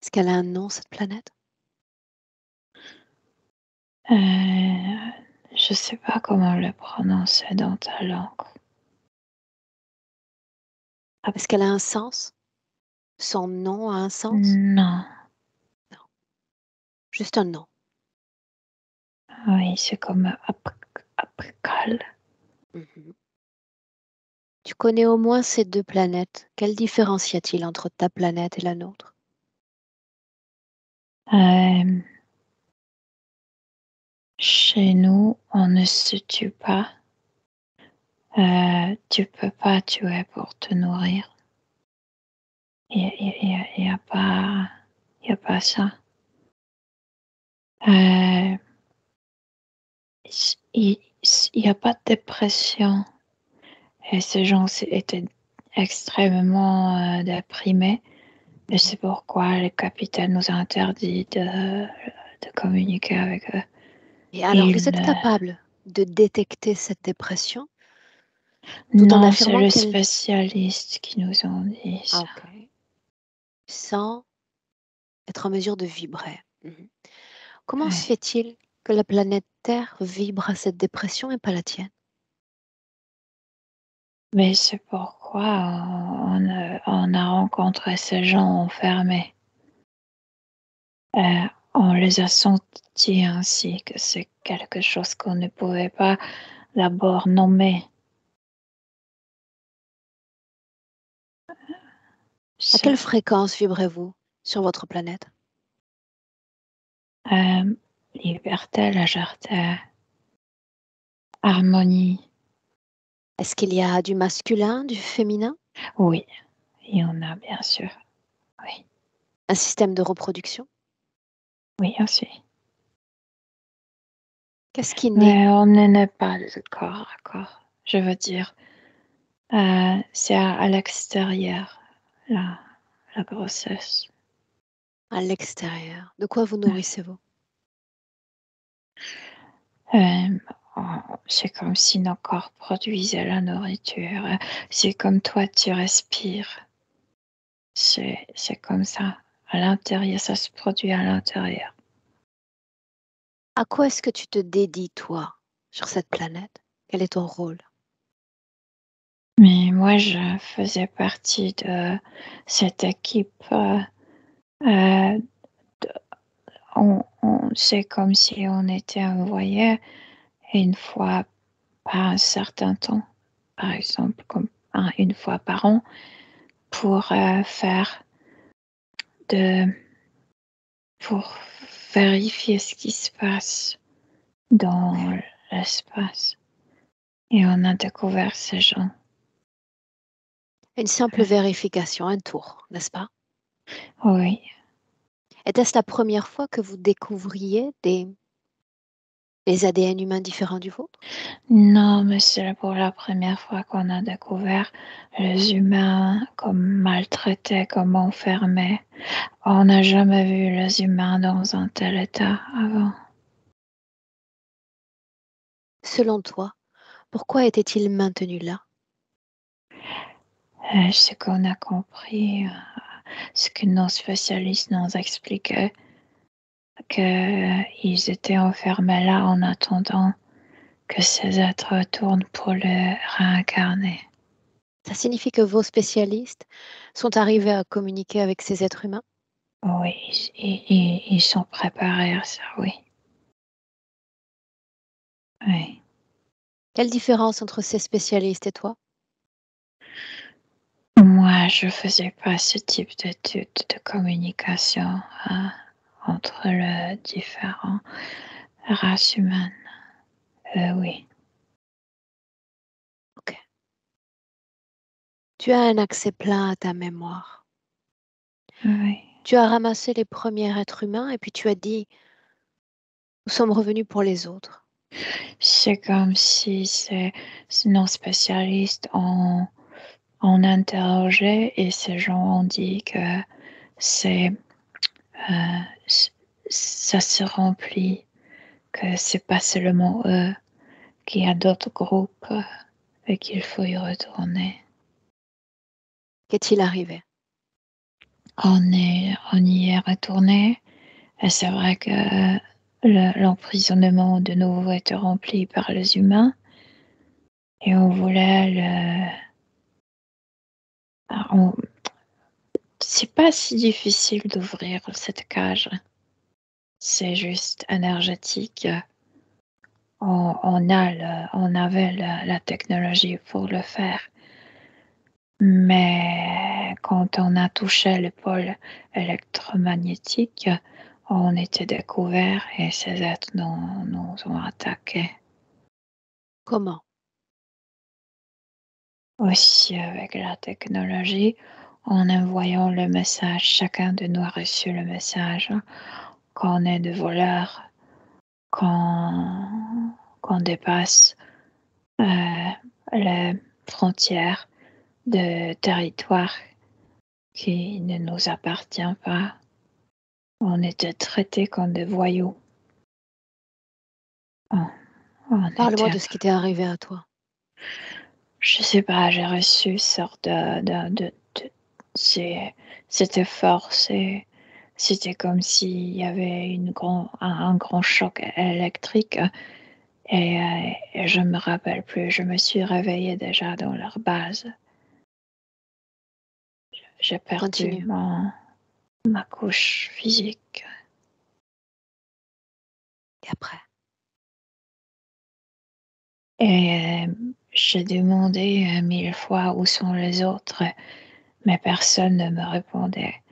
[SPEAKER 1] Est-ce qu'elle a un nom, cette planète?
[SPEAKER 3] Je ne sais pas comment le prononcer dans ta langue.
[SPEAKER 1] Est-ce qu'elle a un sens? Son nom a un sens?
[SPEAKER 3] Non.
[SPEAKER 1] Juste un nom.
[SPEAKER 3] Oui, c'est comme apical.
[SPEAKER 1] Mhm. Tu connais au moins ces deux planètes. Quelle différence y a-t-il entre ta planète et la nôtre?
[SPEAKER 3] Chez nous, on ne se tue pas. Tu peux pas tuer pour te nourrir. Il y a pas ça. Il y a pas de dépression. Et ces gens étaient extrêmement déprimés. Et c'est pourquoi le capitaine nous a interdit de communiquer avec eux.
[SPEAKER 1] Et alors, vous êtes capable de détecter cette dépression tout en
[SPEAKER 3] Non, c'est
[SPEAKER 1] affirmant
[SPEAKER 3] les
[SPEAKER 1] qu'elle...
[SPEAKER 3] spécialistes qui nous ont dit
[SPEAKER 1] Ah,
[SPEAKER 3] ça.
[SPEAKER 1] ok. Sans être en mesure de vibrer. Mhm. Comment se
[SPEAKER 3] Ouais.
[SPEAKER 1] fait-il que la planète Terre vibre à cette dépression et pas la tienne?
[SPEAKER 3] Mais c'est pourquoi on a rencontré ces gens enfermés. On les a sentis ainsi que c'est quelque chose qu'on ne pouvait pas d'abord nommer.
[SPEAKER 1] À quelle fréquence vibrez-vous sur votre planète?
[SPEAKER 3] Liberté, légèreté, harmonie.
[SPEAKER 1] Est-ce qu'il y a du masculin, du féminin?
[SPEAKER 3] Oui, il y en a bien sûr. Oui,
[SPEAKER 1] Un système de reproduction?
[SPEAKER 3] oui aussi.
[SPEAKER 1] Qu'est-ce qui naît?
[SPEAKER 3] Mais on ne naît pas de corps à corps. Je veux dire, c'est à l'extérieur, la grossesse.
[SPEAKER 1] À l'extérieur. De quoi vous nourrissez-vous?
[SPEAKER 3] Euh, c'est comme si nos corps produisaient la nourriture. C'est comme toi, tu respires. C'est comme ça. À l'intérieur, ça se produit à l'intérieur.
[SPEAKER 1] À quoi est-ce que tu te dédies, toi, sur cette planète? Quel est ton rôle?
[SPEAKER 3] Mais moi, je faisais partie de cette équipe. Euh, c'est comme si on était envoyé une fois par un certain temps, par exemple, comme une fois par an, pour faire de pour vérifier ce qui se passe dans l'espace. Et on a découvert ces gens.
[SPEAKER 1] Une simple vérification, un tour, n'est-ce pas?
[SPEAKER 3] Oui.
[SPEAKER 1] Était-ce la première fois que vous découvriez des ADN humains différents du vôtre?
[SPEAKER 3] Non, mais c'est pour la première fois qu'on a découvert les humains comme maltraités, comme enfermés. On n'a jamais vu les humains dans un tel état avant.
[SPEAKER 1] Selon toi, pourquoi étaient-ils maintenus là?
[SPEAKER 3] Ce qu'on a compris, ce que nos spécialistes nous expliquaient, qu'ils étaient enfermés là en attendant que ces êtres retournent pour le réincarner.
[SPEAKER 1] Ça signifie que vos spécialistes sont arrivés à communiquer avec ces êtres humains?
[SPEAKER 3] Oui, ils sont préparés à ça, oui. Oui.
[SPEAKER 1] Quelle différence entre ces spécialistes et toi?
[SPEAKER 3] Moi, je faisais pas ce type d'étude de communication entre les différentes races humaines. Oui.
[SPEAKER 1] Ok. Tu as un accès plein à ta mémoire.
[SPEAKER 3] Oui.
[SPEAKER 1] Tu as ramassé les premiers êtres humains et puis tu as dit, nous sommes revenus pour les autres.
[SPEAKER 3] C'est comme si nos spécialistes ont interrogé et ces gens ont dit que c'est, ça se remplit, que c'est pas seulement eux, qu'il y a d'autres groupes et qu'il faut y retourner.
[SPEAKER 1] Qu'est-il arrivé?
[SPEAKER 3] On y est retourné et c'est vrai que l'emprisonnement de nouveau était rempli par les humains et on voulait on- c'est pas si difficile d'ouvrir cette cage. C'est juste énergétique. On avait la technologie pour le faire. Mais quand on a touché le pôle électromagnétique, on était découvert et ces êtres nous ont attaqués.
[SPEAKER 1] Comment?
[SPEAKER 3] Aussi avec la technologie, en envoyant le message, chacun de nous a reçu le message qu'on est des voleurs, qu'on dépasse les frontières de territoire qui ne nous appartient pas. On était traités comme des voyous. On
[SPEAKER 1] Parle-moi
[SPEAKER 3] était,
[SPEAKER 1] de ce qui t'est arrivé à toi.
[SPEAKER 3] je sais pas, j'ai reçu une sorte c'était fort, c'était comme s'il y avait un grand choc électrique et je me rappelle plus. Je me suis réveillée déjà dans leur base. J'ai perdu
[SPEAKER 1] Continue.
[SPEAKER 3] ma couche physique.
[SPEAKER 1] Et après?
[SPEAKER 3] Et j'ai demandé 1000 fois où sont les autres, mais personne ne me répondait.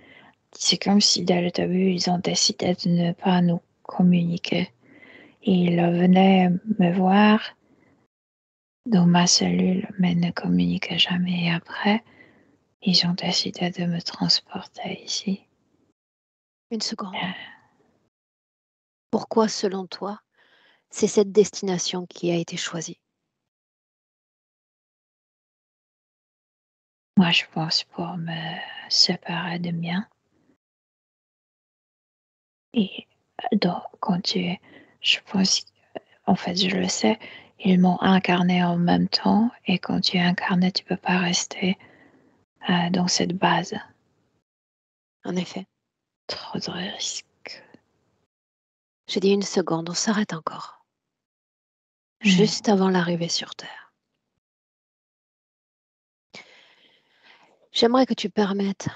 [SPEAKER 3] C'est comme si dès le début, ils ont décidé de ne pas nous communiquer. Ils venaient me voir dans ma cellule, mais ne communiquaient jamais. Et après, ils ont décidé de me transporter ici.
[SPEAKER 1] Une seconde. Pourquoi, selon toi, c'est cette destination qui a été choisie?
[SPEAKER 3] Moi, je pense pour me séparer de mien. Et donc, je pense, en fait, je le sais, ils m'ont incarné en même temps. Et quand tu es incarné, tu peux pas rester dans cette base.
[SPEAKER 1] En effet.
[SPEAKER 3] Trop de risques.
[SPEAKER 1] J'ai dit une seconde, on s'arrête encore.
[SPEAKER 3] Hmm.
[SPEAKER 1] Juste avant l'arrivée sur Terre. J'aimerais que tu permettes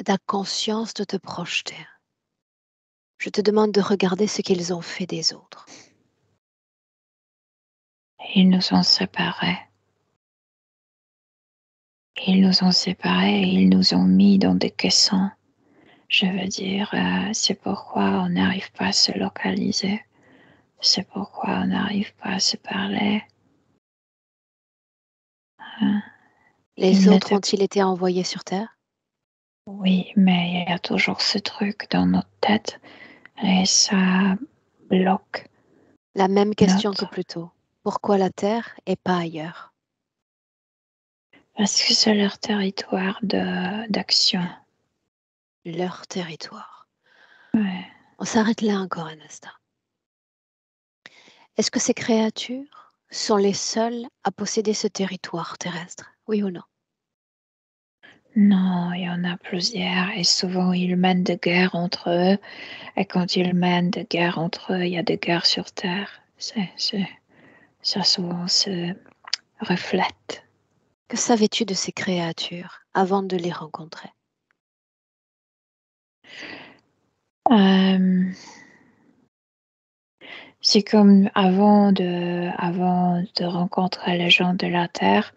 [SPEAKER 1] à ta conscience de te projeter. Je te demande de regarder ce qu'ils ont fait des autres.
[SPEAKER 3] Ils nous ont séparés. Ils nous ont séparés et ils nous ont mis dans des caissons. Je veux dire, c'est pourquoi on n'arrive pas à se localiser. C'est pourquoi on n'arrive pas à se parler. Hein.
[SPEAKER 1] Les autres ont-ils été envoyés sur Terre?
[SPEAKER 3] Oui, mais il y a toujours ce truc dans notre tête et ça bloque
[SPEAKER 1] La même question que
[SPEAKER 3] notre...
[SPEAKER 1] plus tôt. Pourquoi la Terre et pas ailleurs?
[SPEAKER 3] Parce que c'est leur territoire d'action.
[SPEAKER 1] Leur territoire.
[SPEAKER 3] Ouais.
[SPEAKER 1] On s'arrête là encore un instant. Est-ce que ces créatures sont les seules à posséder ce territoire terrestre? Oui ou non?
[SPEAKER 3] Non, il y en a plusieurs et souvent ils mènent des guerres entre eux. Et quand ils mènent des guerres entre eux, il y a des guerres sur Terre. Ça souvent se reflète.
[SPEAKER 1] Que savais-tu de ces créatures avant de les rencontrer?
[SPEAKER 3] Euh, c'est comme avant de rencontrer les gens de la Terre,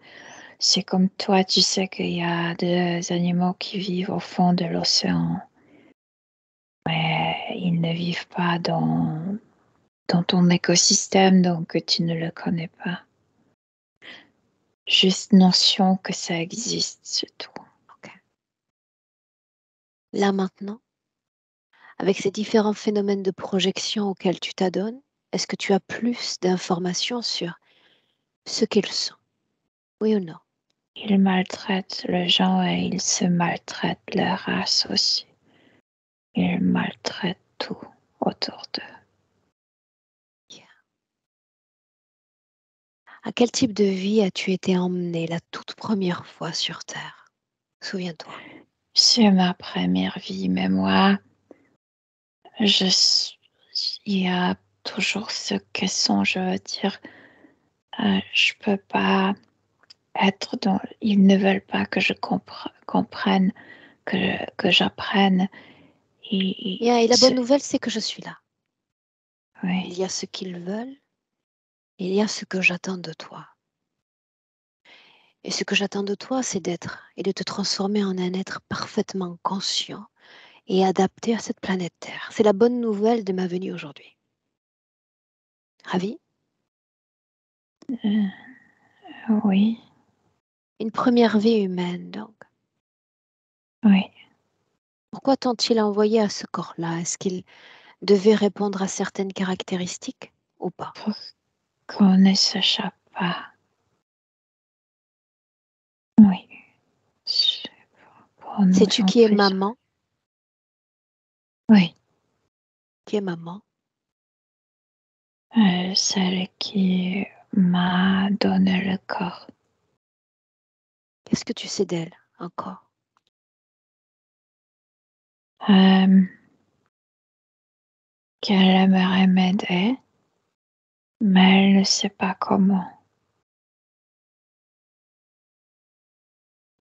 [SPEAKER 3] c'est comme toi, tu sais qu'il y a des animaux qui vivent au fond de l'océan. Mais ils ne vivent pas dans ton écosystème, donc tu ne le connais pas. Juste notion que ça existe, c'est tout.
[SPEAKER 1] Ok. Là maintenant, avec ces différents phénomènes de projection auxquels tu t'adonnes, est-ce que tu as plus d'informations sur ce qu'ils sont? Oui ou non?
[SPEAKER 3] Ils maltraitent les gens et ils se maltraitent leur race aussi. Ils maltraitent tout autour d'eux.
[SPEAKER 1] Yeah. À quel type de vie as-tu été emmené la toute première fois sur Terre? Souviens-toi.
[SPEAKER 3] C'est ma première vie, mais moi, il y a toujours ce question, je veux dire, je peux pas être dans. Ils ne veulent pas que je comprenne, que j'apprenne.
[SPEAKER 1] Et la bonne nouvelle, c'est que je suis là.
[SPEAKER 3] Oui.
[SPEAKER 1] Il y a ce qu'ils veulent, il y a ce que j'attends de toi. Et ce que j'attends de toi, c'est d'être et de te transformer en un être parfaitement conscient et adapté à cette planète Terre. C'est la bonne nouvelle de ma venue aujourd'hui. Ravi?
[SPEAKER 3] Oui.
[SPEAKER 1] Une première vie humaine, donc.
[SPEAKER 3] Oui.
[SPEAKER 1] Pourquoi t'ont-ils envoyé à ce corps-là? Est-ce qu'il devait répondre à certaines caractéristiques ou pas?
[SPEAKER 3] Pour qu'on ne s'échappe pas. Oui. Pour nous
[SPEAKER 1] Sais-tu qui est
[SPEAKER 3] emprisonner.
[SPEAKER 1] maman?
[SPEAKER 3] Oui.
[SPEAKER 1] Qui est maman?
[SPEAKER 3] Celle qui m'a donné le corps.
[SPEAKER 1] Qu'est-ce que tu sais d'elle encore?
[SPEAKER 3] Qu'elle aimerait m'aider, mais elle ne sait pas comment.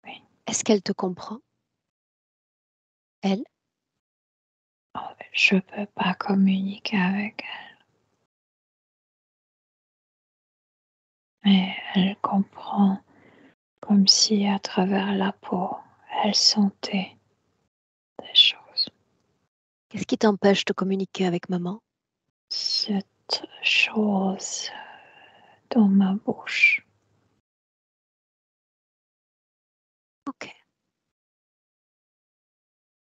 [SPEAKER 3] Oui.
[SPEAKER 1] Est-ce qu'elle te comprend? Elle?
[SPEAKER 3] Je ne peux pas communiquer avec elle. Mais elle comprend comme si à travers la peau, elle sentait des choses.
[SPEAKER 1] Qu'est-ce qui t'empêche de communiquer avec maman?
[SPEAKER 3] Cette chose dans ma bouche.
[SPEAKER 1] Ok.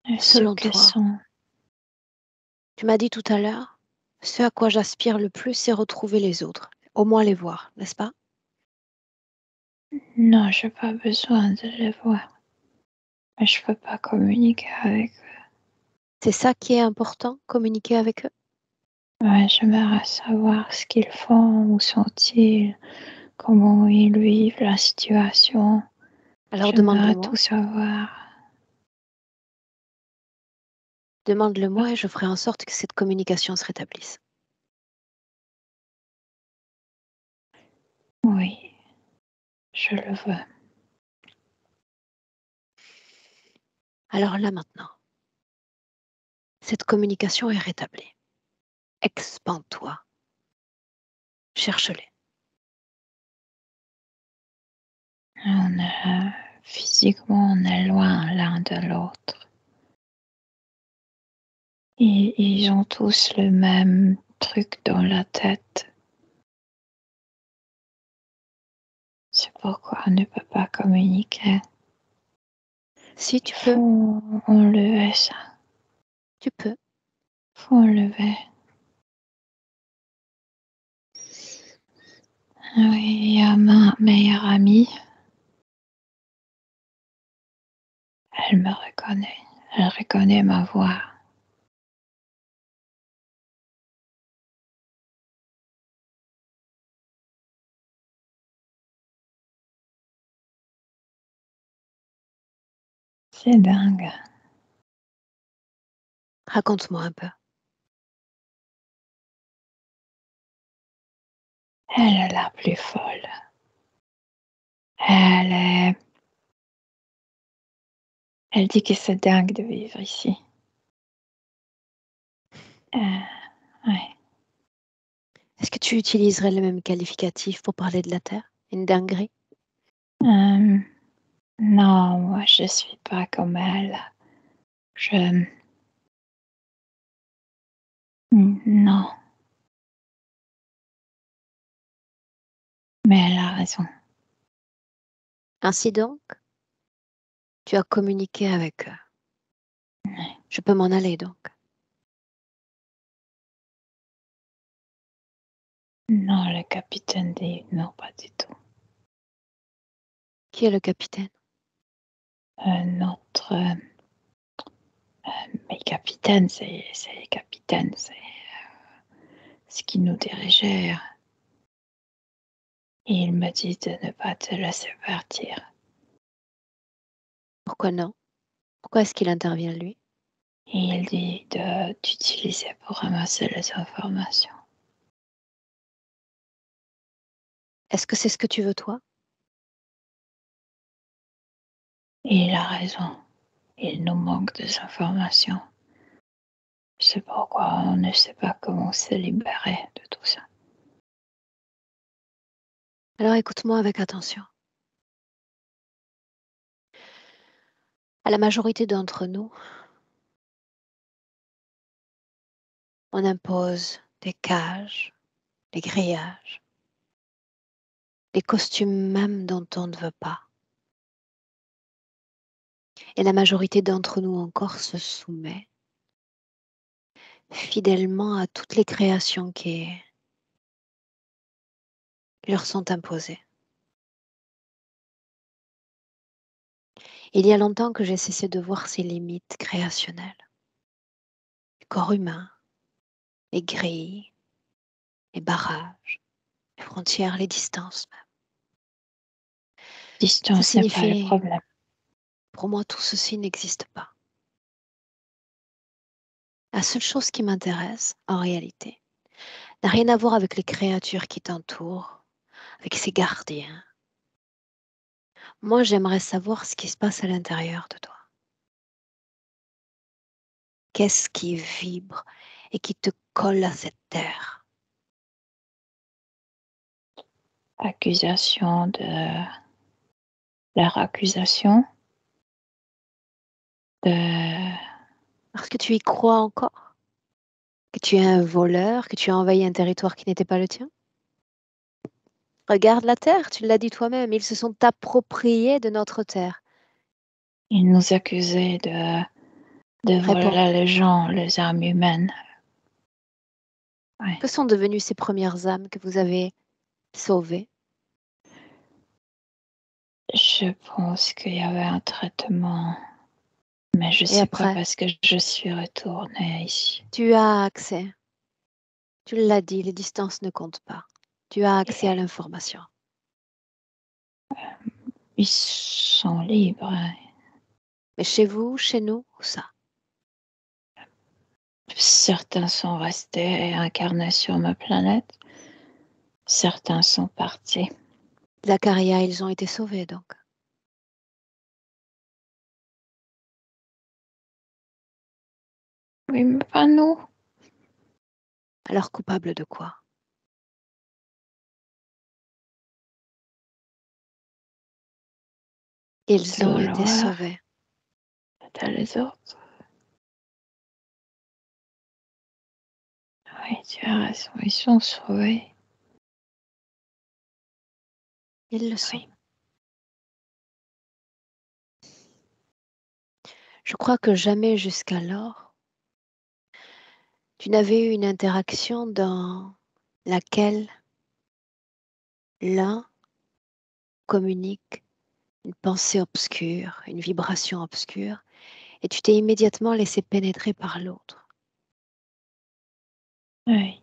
[SPEAKER 3] Et
[SPEAKER 1] Selon toi, tu m'as dit tout à l'heure, ce à quoi j'aspire le plus, c'est retrouver les autres, au moins les voir, n'est-ce pas?
[SPEAKER 3] Non, je n'ai pas besoin de les voir. Mais je ne peux pas communiquer avec eux.
[SPEAKER 1] C'est ça qui est important, communiquer avec eux?
[SPEAKER 3] Ouais, j'aimerais savoir ce qu'ils font, où sont-ils, comment ils vivent la situation.
[SPEAKER 1] Alors
[SPEAKER 3] J'aimerais
[SPEAKER 1] demande-le-moi.
[SPEAKER 3] tout savoir.
[SPEAKER 1] Demande-le-moi et je ferai en sorte que cette communication se rétablisse.
[SPEAKER 3] Oui, je le veux.
[SPEAKER 1] Alors là maintenant, cette communication est rétablie. Expande-toi. Cherche-les.
[SPEAKER 3] Physiquement, on est loin l'un de l'autre. Ils ont tous le même truc dans la tête. C'est pourquoi on ne peut pas communiquer.
[SPEAKER 1] Si
[SPEAKER 3] Il
[SPEAKER 1] tu peux,
[SPEAKER 3] faut enlever ça.
[SPEAKER 1] tu peux.
[SPEAKER 3] Il faut enlever. Oui, il y a ma meilleure amie. Elle me reconnaît. Elle reconnaît ma voix. C'est dingue.
[SPEAKER 1] Raconte-moi un peu.
[SPEAKER 3] Elle est la plus folle. Elle dit que c'est dingue de vivre ici. Ouais.
[SPEAKER 1] Est-ce que tu utiliserais le même qualificatif pour parler de la Terre? Une dinguerie?
[SPEAKER 3] Non, moi je suis pas comme elle. Non, mais elle a raison.
[SPEAKER 1] Ainsi donc, tu as communiqué avec eux.
[SPEAKER 3] Ouais.
[SPEAKER 1] Je peux m'en aller donc.
[SPEAKER 3] Non, le capitaine dit non, pas du tout.
[SPEAKER 1] Qui est le capitaine?
[SPEAKER 3] Mais capitaine, c'est les capitaines, c'est ce qui nous dirigeait. Et il me dit de ne pas te laisser partir.
[SPEAKER 1] Pourquoi non? Pourquoi est-ce qu'il intervient lui?
[SPEAKER 3] Et il dit d'utiliser pour ramasser les informations.
[SPEAKER 1] Est-ce que c'est ce que tu veux toi?
[SPEAKER 3] Il a raison. Il nous manque des informations. C'est pourquoi on ne sait pas comment se libérer de tout ça.
[SPEAKER 1] Alors écoute-moi avec attention. À la majorité d'entre nous, on impose des cages, des grillages, des costumes même dont on ne veut pas. Et la majorité d'entre nous encore se soumet fidèlement à toutes les créations qui leur sont imposées. Il y a longtemps que j'ai cessé de voir ces limites créationnelles. Le corps humain, les grilles, les barrages, les frontières, les distances même. Ça
[SPEAKER 3] Distance n'est pas le
[SPEAKER 1] signifie,
[SPEAKER 3] problème.
[SPEAKER 1] pour moi, tout ceci n'existe pas. La seule chose qui m'intéresse, en réalité, n'a rien à voir avec les créatures qui t'entourent, avec ces gardiens. Moi, j'aimerais savoir ce qui se passe à l'intérieur de toi. Qu'est-ce qui vibre et qui te colle à cette terre?
[SPEAKER 3] Accusation de leur accusation de
[SPEAKER 1] Parce que tu y crois encore? Que tu es un voleur, que tu as envahi un territoire qui n'était pas le tien? Regarde la terre, tu l'as dit toi-même, ils se sont appropriés de notre terre.
[SPEAKER 3] ils nous accusaient de
[SPEAKER 1] Réponds,
[SPEAKER 3] voler les gens, les âmes humaines. Ouais.
[SPEAKER 1] que sont devenues ces premières âmes que vous avez sauvées?
[SPEAKER 3] Je pense qu'il y avait un traitement, mais je
[SPEAKER 1] Et
[SPEAKER 3] sais pas
[SPEAKER 1] après,
[SPEAKER 3] parce que je suis retournée ici.
[SPEAKER 1] tu as accès. Tu l'as dit, les distances ne comptent pas. Tu as accès à l'information.
[SPEAKER 3] Ils sont libres.
[SPEAKER 1] Mais chez vous, chez nous, où ça?
[SPEAKER 3] Certains sont restés incarnés sur ma planète. Certains sont partis.
[SPEAKER 1] Zacharia, ils ont été sauvés donc.
[SPEAKER 3] Oui, mais pas nous.
[SPEAKER 1] Alors coupables de quoi? Ils ont été
[SPEAKER 3] Vouloir
[SPEAKER 1] sauvés.
[SPEAKER 3] de les autres. Oui, tu as raison. Ils sont sauvés.
[SPEAKER 1] Ils le sont.
[SPEAKER 3] Oui.
[SPEAKER 1] Je crois que jamais jusqu'alors, tu n'avais eu une interaction dans laquelle l'un communique une pensée obscure, une vibration obscure, et tu t'es immédiatement laissé pénétrer par l'autre.
[SPEAKER 3] Oui.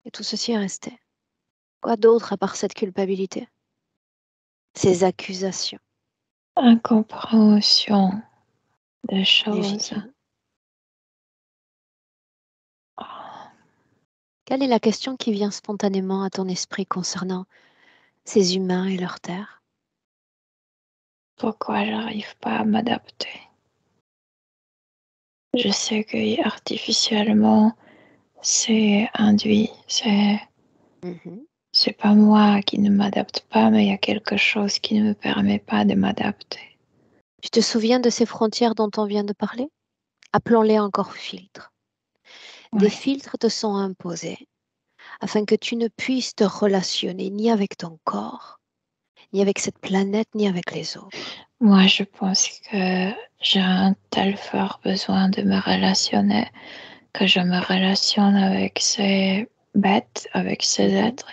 [SPEAKER 1] Et tout ceci est resté. Quoi d'autre à part cette culpabilité? Ces accusations
[SPEAKER 3] Incompréhension des choses.
[SPEAKER 1] légitimes.
[SPEAKER 3] Oh,
[SPEAKER 1] Quelle est la question qui vient spontanément à ton esprit concernant ces humains et leur terre?
[SPEAKER 3] pourquoi j'arrive pas à m'adapter? Je sais que artificiellement, c'est induit.
[SPEAKER 1] Mhm.
[SPEAKER 3] C'est pas moi qui ne m'adapte pas, mais il y a quelque chose qui ne me permet pas de m'adapter.
[SPEAKER 1] Tu te souviens de ces frontières dont on vient de parler? Appelons-les encore filtres. Des
[SPEAKER 3] Oui,
[SPEAKER 1] filtres te sont imposés afin que tu ne puisses te relationner ni avec ton corps, ni avec cette planète, ni avec les autres.
[SPEAKER 3] moi je pense que j'ai un tel fort besoin de me relationner que je me relationne avec ces bêtes, avec ces
[SPEAKER 1] Mhm.
[SPEAKER 3] êtres,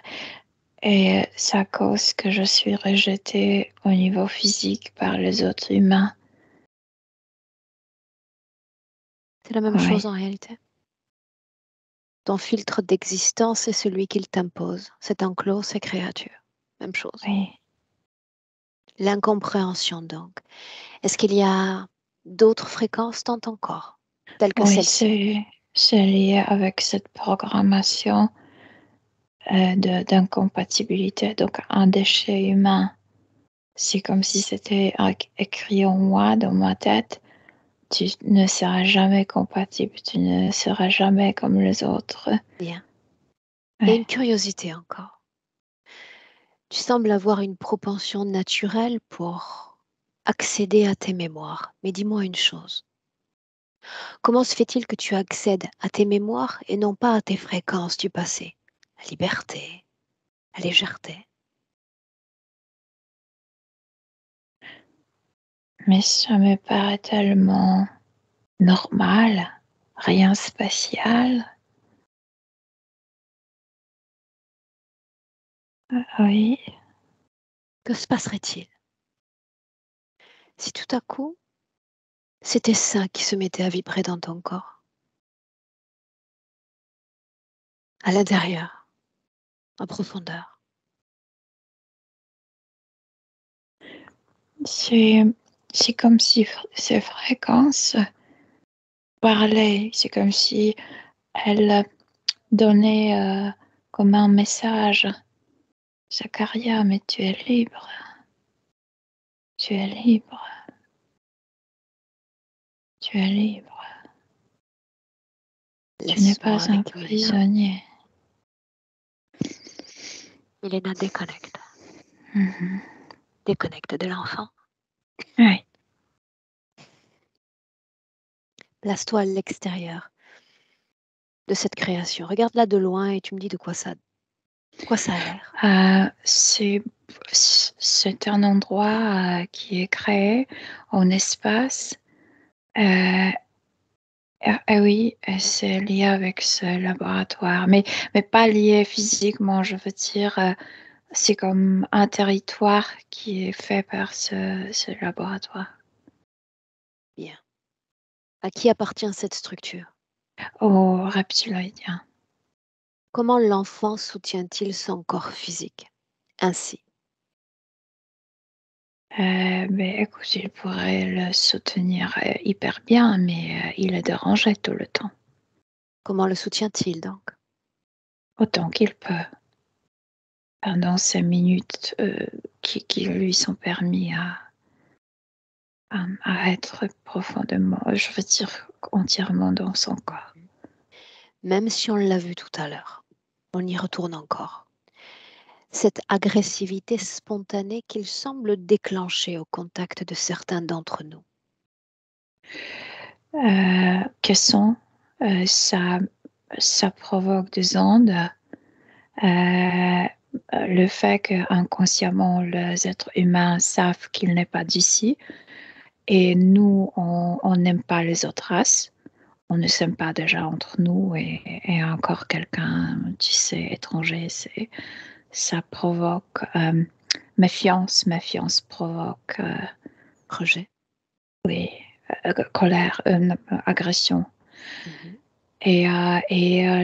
[SPEAKER 3] et ça cause que je suis rejetée au niveau physique par les autres humains.
[SPEAKER 1] C'est la même
[SPEAKER 3] Oui,
[SPEAKER 1] chose en réalité. Ton filtre d'existence est celui qu'il t'impose. C'est enclos, ces créatures. Même chose.
[SPEAKER 3] oui,
[SPEAKER 1] L'incompréhension donc. Est-ce qu'il y a d'autres fréquences dans ton corps, telles que
[SPEAKER 3] oui,
[SPEAKER 1] celle-ci?
[SPEAKER 3] c'est lié avec cette programmation d'incompatibilité. Donc un déchet humain, C'est comme si c'était écrit en moi, dans ma tête. Tu ne seras jamais compatible, tu ne seras jamais comme les autres.
[SPEAKER 1] Bien. Il y a
[SPEAKER 3] Ouais.
[SPEAKER 1] une curiosité encore. Tu sembles avoir une propension naturelle pour accéder à tes mémoires. Mais dis-moi une chose. Comment se fait-il que tu accèdes à tes mémoires et non pas à tes fréquences du passé? La liberté, la légèreté.
[SPEAKER 3] Mais ça me paraît tellement normal, rien spécial. Oui,
[SPEAKER 1] Que se passerait-il si tout à coup, c'était ça qui se mettait à vibrer dans ton corps, à l'intérieur, en profondeur?
[SPEAKER 3] c'est, c'est comme si ces fréquences parlaient, c'est comme si elles donnaient comme un message. Zacharia, mais tu es libre, tu es libre, tu es libre. Tu n'es
[SPEAKER 1] Laisse-moi
[SPEAKER 3] pas un
[SPEAKER 1] avec Milena.
[SPEAKER 3] prisonnier.
[SPEAKER 1] Milena, déconnecte.
[SPEAKER 3] Mhm.
[SPEAKER 1] Déconnecte de l'enfant.
[SPEAKER 3] Oui.
[SPEAKER 1] Place-toi à l'extérieur de cette création. Regarde-la de loin et tu me dis de quoi ça a l'air.
[SPEAKER 3] C'est un endroit qui est créé en espace. Oui, c'est lié avec ce laboratoire, mais pas lié physiquement, je veux dire, c'est comme un territoire qui est fait par ce laboratoire.
[SPEAKER 1] Bien. À qui appartient cette structure?
[SPEAKER 3] Aux reptiloïdiens.
[SPEAKER 1] Comment l'enfant soutient-il son corps physique ainsi?
[SPEAKER 3] Mais écoute, il pourrait le soutenir hyper bien, mais il est dérangé tout le temps,
[SPEAKER 1] Comment le soutient-il donc?
[SPEAKER 3] autant qu'il peut, pendant ces minutes qui lui sont permis à être profondément, je veux dire, entièrement dans son corps.
[SPEAKER 1] Même si on l'a vu tout à l'heure, on y retourne encore. Cette agressivité spontanée qu'il semble déclencher au contact de certains d'entre nous.
[SPEAKER 3] Que sont, ça provoque des ondes. Le fait qu'inconsciemment les êtres humains savent qu'il n'est pas d'ici et nous, on n'aime pas les autres races. On ne s'aime pas déjà entre nous et encore quelqu'un, tu sais, étranger, ça provoque méfiance. Méfiance provoque
[SPEAKER 1] Rejet.
[SPEAKER 3] oui, colère, agression.
[SPEAKER 1] Mhm.
[SPEAKER 3] Et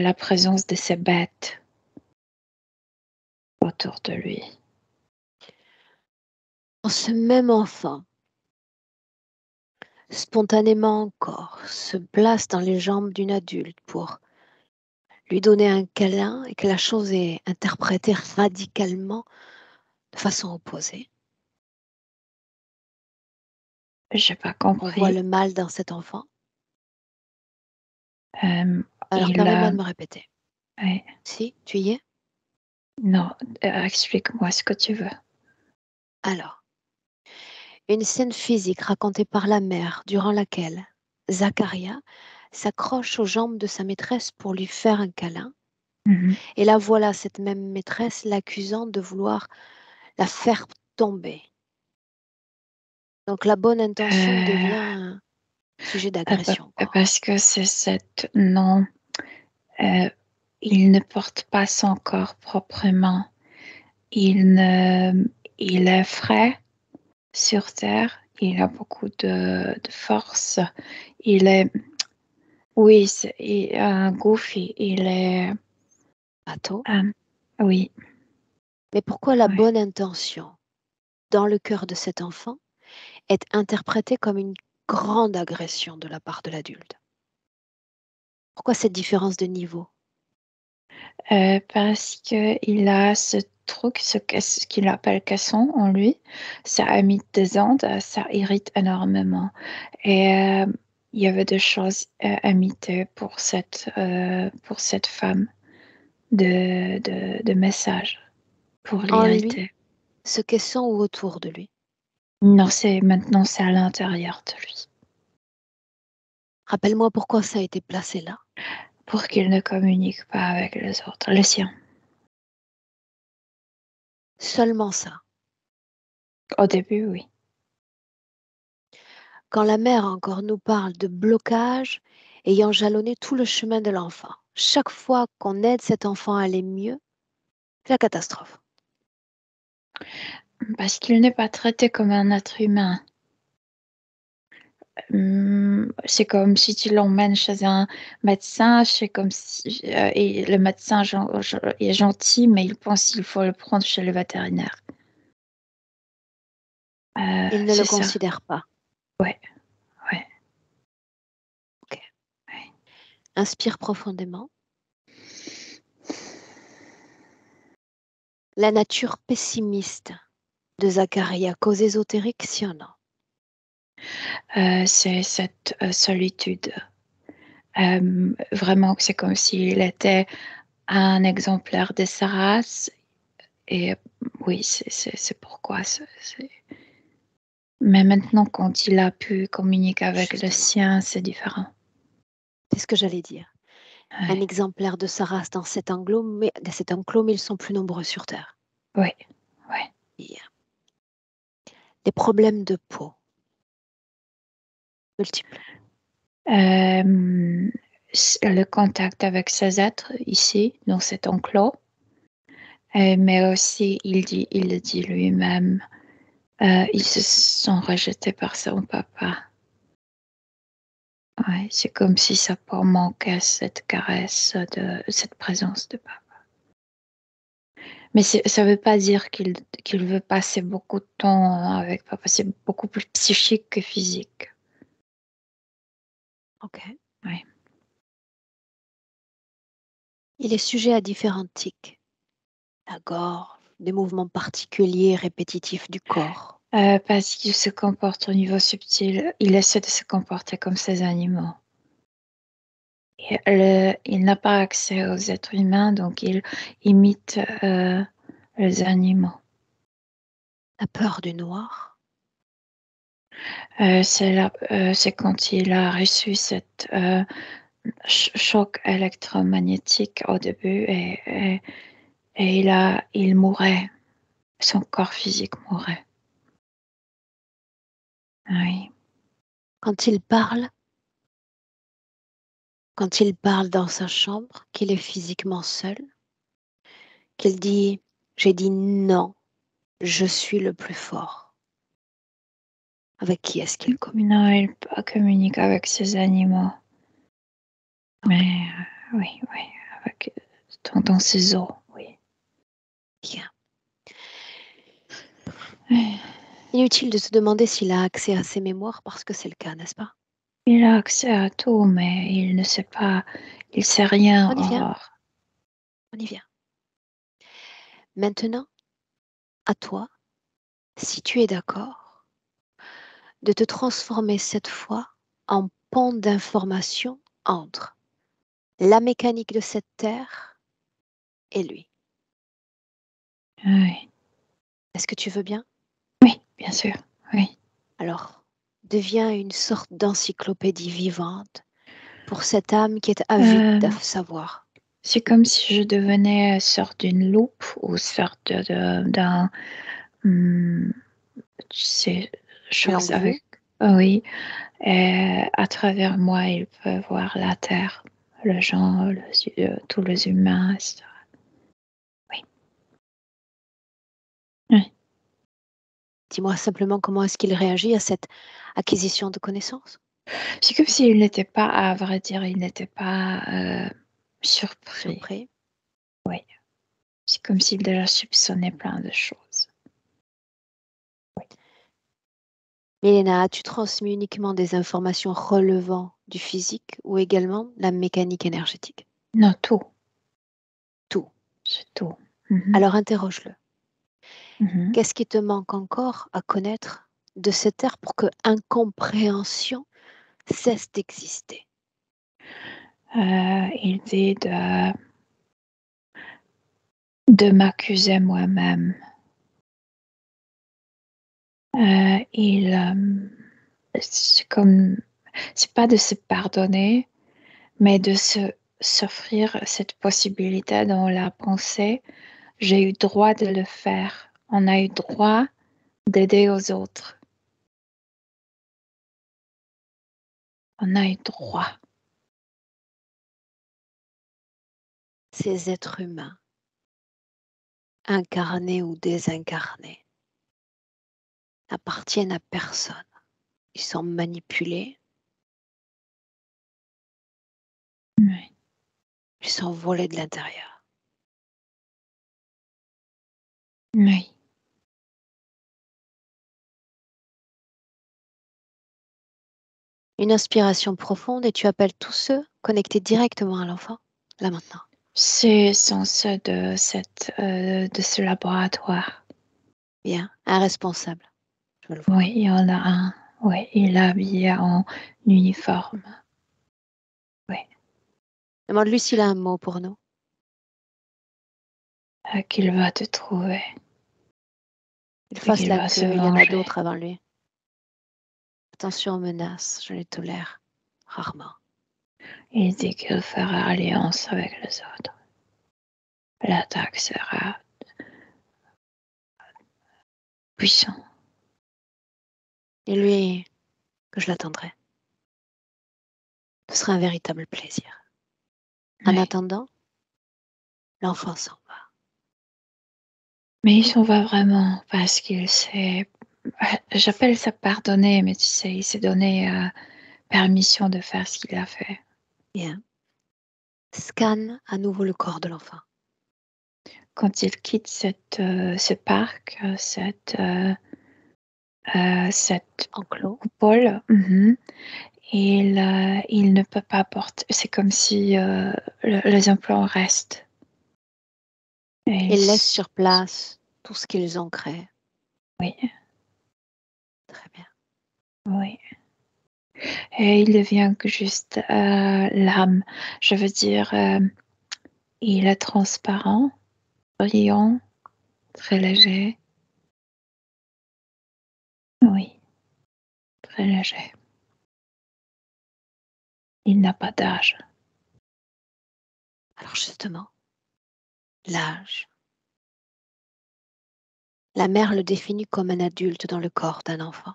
[SPEAKER 3] la présence de ces bêtes autour de lui.
[SPEAKER 1] Quand ce même enfant, spontanément encore, se place dans les jambes d'une adulte pour lui donner un câlin et que la chose est interprétée radicalement de façon opposée.
[SPEAKER 3] J'ai pas
[SPEAKER 1] On voit
[SPEAKER 3] compris.
[SPEAKER 1] le mal dans cet enfant.
[SPEAKER 3] Euh,
[SPEAKER 1] Alors
[SPEAKER 3] il
[SPEAKER 1] permets-moi de me répéter.
[SPEAKER 3] ouais,
[SPEAKER 1] Si, tu y es?
[SPEAKER 3] non, explique-moi ce que tu veux.
[SPEAKER 1] Alors, une scène physique racontée par la mère durant laquelle Zacharia s'accroche aux jambes de sa maîtresse pour lui faire un câlin.
[SPEAKER 3] Mhm.
[SPEAKER 1] Et là voilà cette même maîtresse l'accusant de vouloir la faire tomber. Donc la bonne intention devient un sujet d'agression encore.
[SPEAKER 3] Parce que c'est cette non, euh, il ne porte pas son corps proprement. Il ne, il est frais sur terre. Il a beaucoup de force. Il est, oui, un goofy. Il est,
[SPEAKER 1] Bateau.
[SPEAKER 3] euh, oui,
[SPEAKER 1] Mais pourquoi la
[SPEAKER 3] oui.
[SPEAKER 1] bonne intention dans le cœur de cet enfant est interprétée comme une grande agression de la part de l'adulte? Pourquoi cette différence de niveau?
[SPEAKER 3] Parce qu'il a ce truc, ce qu'il appelle caisson en lui, ça émite des ondes, ça irrite énormément. Et il y avait des choses émises pour cette femme de messages pour
[SPEAKER 1] En lui,
[SPEAKER 3] l'irriter.
[SPEAKER 1] ce caisson ou autour de lui?
[SPEAKER 3] Non, maintenant c'est à l'intérieur de lui.
[SPEAKER 1] Rappelle-moi pourquoi ça a été placé là.
[SPEAKER 3] Pour qu'il ne communique pas avec les autres, le sien.
[SPEAKER 1] Seulement ça.
[SPEAKER 3] Au début, oui.
[SPEAKER 1] Quand la mère encore nous parle de blocage ayant jalonné tout le chemin de l'enfant, chaque fois qu'on aide cet enfant à aller mieux, c'est la catastrophe.
[SPEAKER 3] Parce qu'il n'est pas traité comme un être humain. C'est comme si tu l'emmènes chez un médecin, c'est comme si et le médecin est gentil, mais il pense qu'il faut le prendre chez le vétérinaire.
[SPEAKER 1] Il ne
[SPEAKER 3] C'est
[SPEAKER 1] le
[SPEAKER 3] ça.
[SPEAKER 1] considère pas.
[SPEAKER 3] Ouais.
[SPEAKER 1] Ok.
[SPEAKER 3] Ouais.
[SPEAKER 1] Inspire profondément. La nature pessimiste de Zacharia, cause ésotérique, si ou non?
[SPEAKER 3] C'est cette solitude. Vraiment, c'est comme s'il était un exemplaire de sa race. Et oui, c'est pourquoi. Mais maintenant, quand il a pu communiquer avec le
[SPEAKER 1] Justement,
[SPEAKER 3] sien, c'est différent.
[SPEAKER 1] c'est ce que j'allais dire. Un
[SPEAKER 3] Ouais.
[SPEAKER 1] exemplaire de sa race dans cet enclos, mais ils sont plus nombreux sur Terre.
[SPEAKER 3] Ouais. Ouais.
[SPEAKER 1] Et, des problèmes de peau multiples.
[SPEAKER 3] Le contact avec ces êtres ici, dans cet enclos, mais aussi, il le dit lui-même, ils se sont rejetés par son papa. Ouais, c'est comme si sa peau manquait cette caresse, cette présence de papa. Mais ça ne veut pas dire qu'il veut passer beaucoup de temps avec papa. C'est beaucoup plus psychique que physique.
[SPEAKER 1] Ok.
[SPEAKER 3] Ouais.
[SPEAKER 1] Il est sujet à différents tics, la gorge, des mouvements particuliers répétitifs du corps.
[SPEAKER 3] Parce qu'il se comporte au niveau subtil. Il essaie de se comporter comme ces animaux. Il n'a pas accès aux êtres humains, donc il imite les animaux.
[SPEAKER 1] La peur du noir.
[SPEAKER 3] C'est quand il a reçu cette choc électromagnétique au début et il mourait. Son corps physique mourait. Oui.
[SPEAKER 1] Quand il parle dans sa chambre, qu'il est physiquement seul, qu'il dit « J'ai dit non, je suis le plus fort ». Avec qui est-ce qu'il communique?
[SPEAKER 3] Non, il communique avec ses animaux.
[SPEAKER 1] Ok.
[SPEAKER 3] Mais oui, avec, dans ses os, oui.
[SPEAKER 1] Bien.
[SPEAKER 3] Oui.
[SPEAKER 1] Inutile de se demander s'il a accès à ses mémoires parce que c'est le cas, n'est-ce pas?
[SPEAKER 3] Il a accès à tout, mais il ne sait pas, il sait rien
[SPEAKER 1] On y vient,
[SPEAKER 3] hors.
[SPEAKER 1] on y vient. Maintenant, à toi, si tu es d'accord, de te transformer cette fois en pont d'information entre la mécanique de cette terre et lui.
[SPEAKER 3] Oui,
[SPEAKER 1] Est-ce que tu veux bien?
[SPEAKER 3] oui, bien sûr, oui.
[SPEAKER 1] Alors, deviens une sorte d'encyclopédie vivante pour cette âme qui est avide de
[SPEAKER 3] Euh,
[SPEAKER 1] savoir.
[SPEAKER 3] c'est comme si je devenais sorte d'une loupe ou sorte d'un, tu sais, chose
[SPEAKER 1] Longue vue,
[SPEAKER 3] avec. Ah oui, et à travers moi, il peut voir la terre, le gens, tous les humains, etc. Oui. Oui.
[SPEAKER 1] dis-moi simplement comment est-ce qu'il réagit à cette acquisition de connaissances.
[SPEAKER 3] C'est comme s'il n'était pas, à vrai dire, il n'était pas surpris.
[SPEAKER 1] Surpris.
[SPEAKER 3] Oui. C'est comme s'il déjà soupçonnait plein de choses.
[SPEAKER 1] Milena, as-tu transmis uniquement des informations relevant du physique ou également la mécanique énergétique?
[SPEAKER 3] Non, tout.
[SPEAKER 1] Tout.
[SPEAKER 3] C'est tout.
[SPEAKER 1] Alors interroge-le.
[SPEAKER 3] Mhm.
[SPEAKER 1] Qu'est-ce qui te manque encore à connaître de cette ère pour que incompréhension cesse d'exister?
[SPEAKER 3] Il dit de m'accuser moi-même. C'est pas de se pardonner, mais de s'offrir cette possibilité dans la pensée. J'ai eu droit de le faire. On a eu droit d'aider aux autres. On a eu droit.
[SPEAKER 1] Ces êtres humains, incarnés ou désincarnés, n'appartiennent à personne. Ils sont manipulés,
[SPEAKER 3] Oui.
[SPEAKER 1] ils sont volés de l'intérieur.
[SPEAKER 3] Oui.
[SPEAKER 1] Une inspiration profonde et tu appelles tous ceux connectés directement à l'enfant, là maintenant.
[SPEAKER 3] Ce sont ceux de ce laboratoire.
[SPEAKER 1] Bien, un responsable, je veux le voir.
[SPEAKER 3] Oui, il y en a un. Oui, il est habillé en uniforme. Oui.
[SPEAKER 1] Demande-lui s'il a un mot pour nous.
[SPEAKER 3] Qu'il va te trouver.
[SPEAKER 1] Il
[SPEAKER 3] Et
[SPEAKER 1] fasse
[SPEAKER 3] qu'il
[SPEAKER 1] la
[SPEAKER 3] va se
[SPEAKER 1] queue, il y en a
[SPEAKER 3] venger.
[SPEAKER 1] d'autres avant lui. Attention aux menaces, je les tolère rarement.
[SPEAKER 3] Il dit qu'il fera alliance avec les autres. L'attaque sera puissante.
[SPEAKER 1] Et lui, que je l'attendrai. Ce sera un véritable plaisir. En
[SPEAKER 3] Oui.
[SPEAKER 1] attendant, l'enfant s'en va.
[SPEAKER 3] Mais il s'en va vraiment parce qu'il s'est... J'appelle ça pardonner, mais tu sais, il s'est donné permission de faire ce qu'il a fait.
[SPEAKER 1] Bien. Scanne à nouveau le corps de l'enfant.
[SPEAKER 3] Quand il quitte ce parc, cette
[SPEAKER 1] Enclos.
[SPEAKER 3] coupole, il ne peut pas porter. C'est comme si les implants restent. Et
[SPEAKER 1] Ils laissent sur place tout ce qu'ils ont créé.
[SPEAKER 3] oui,
[SPEAKER 1] Très bien.
[SPEAKER 3] oui. Et il devient que juste l'âme. Je veux dire, il est transparent, brillant, très léger. Oui, très léger. Il n'a pas d'âge.
[SPEAKER 1] Alors justement, l'âge. La mère le définit comme un adulte dans le corps d'un enfant.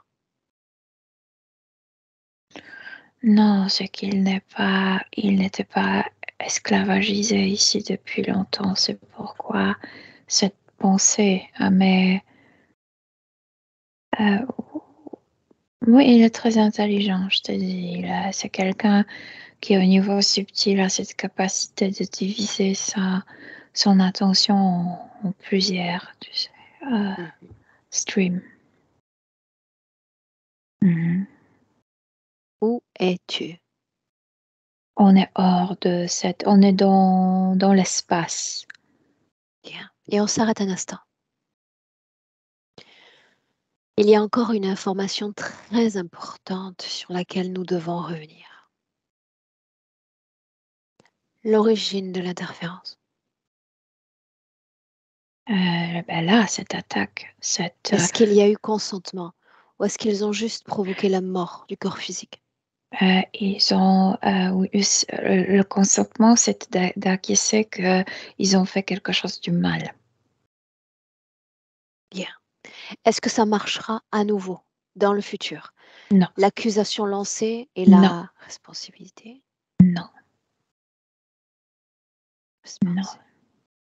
[SPEAKER 3] Non, c'est qu'il n'était pas esclavagisé ici depuis longtemps. C'est pourquoi cette pensée. Mais euh, oui, il est très intelligent, je te dis. C'est quelqu'un qui, au niveau subtil, a cette capacité de diviser son attention en plusieurs, tu sais, streams. Mhm.
[SPEAKER 1] Où es-tu?
[SPEAKER 3] On est hors de cette... On est dans l'espace.
[SPEAKER 1] Bien. Et on s'arrête un instant. Il y a encore une information très importante sur laquelle nous devons revenir. L'origine de l'interférence.
[SPEAKER 3] Là, cette attaque,
[SPEAKER 1] Est-ce qu'il y a eu consentement ou est-ce qu'ils ont juste provoqué la mort du corps physique?
[SPEAKER 3] ils ont oui, le consentement, c'est d'acquiescer qu'ils ont fait quelque chose du mal.
[SPEAKER 1] Bien. Est-ce que ça marchera à nouveau dans le futur?
[SPEAKER 3] Non,
[SPEAKER 1] L'accusation lancée et
[SPEAKER 3] non,
[SPEAKER 1] la responsabilité?
[SPEAKER 3] non, non.
[SPEAKER 1] Suspense.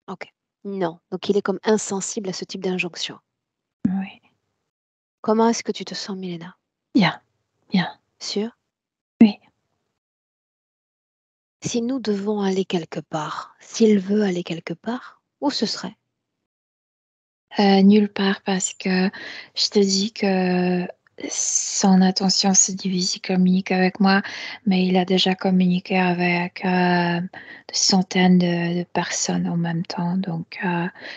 [SPEAKER 1] Ok. Non. Donc il est comme insensible à ce type d'injonction.
[SPEAKER 3] Oui,
[SPEAKER 1] Comment est-ce que tu te sens, Milena?
[SPEAKER 3] bien, bien.
[SPEAKER 1] Sûr?
[SPEAKER 3] Oui.
[SPEAKER 1] Si nous devons aller quelque part, s'il veut aller quelque part, où ce serait?
[SPEAKER 3] Nulle part parce que je te dis que son attention se divise, il communique avec moi, mais il a déjà communiqué avec des centaines de personnes en même temps. Donc,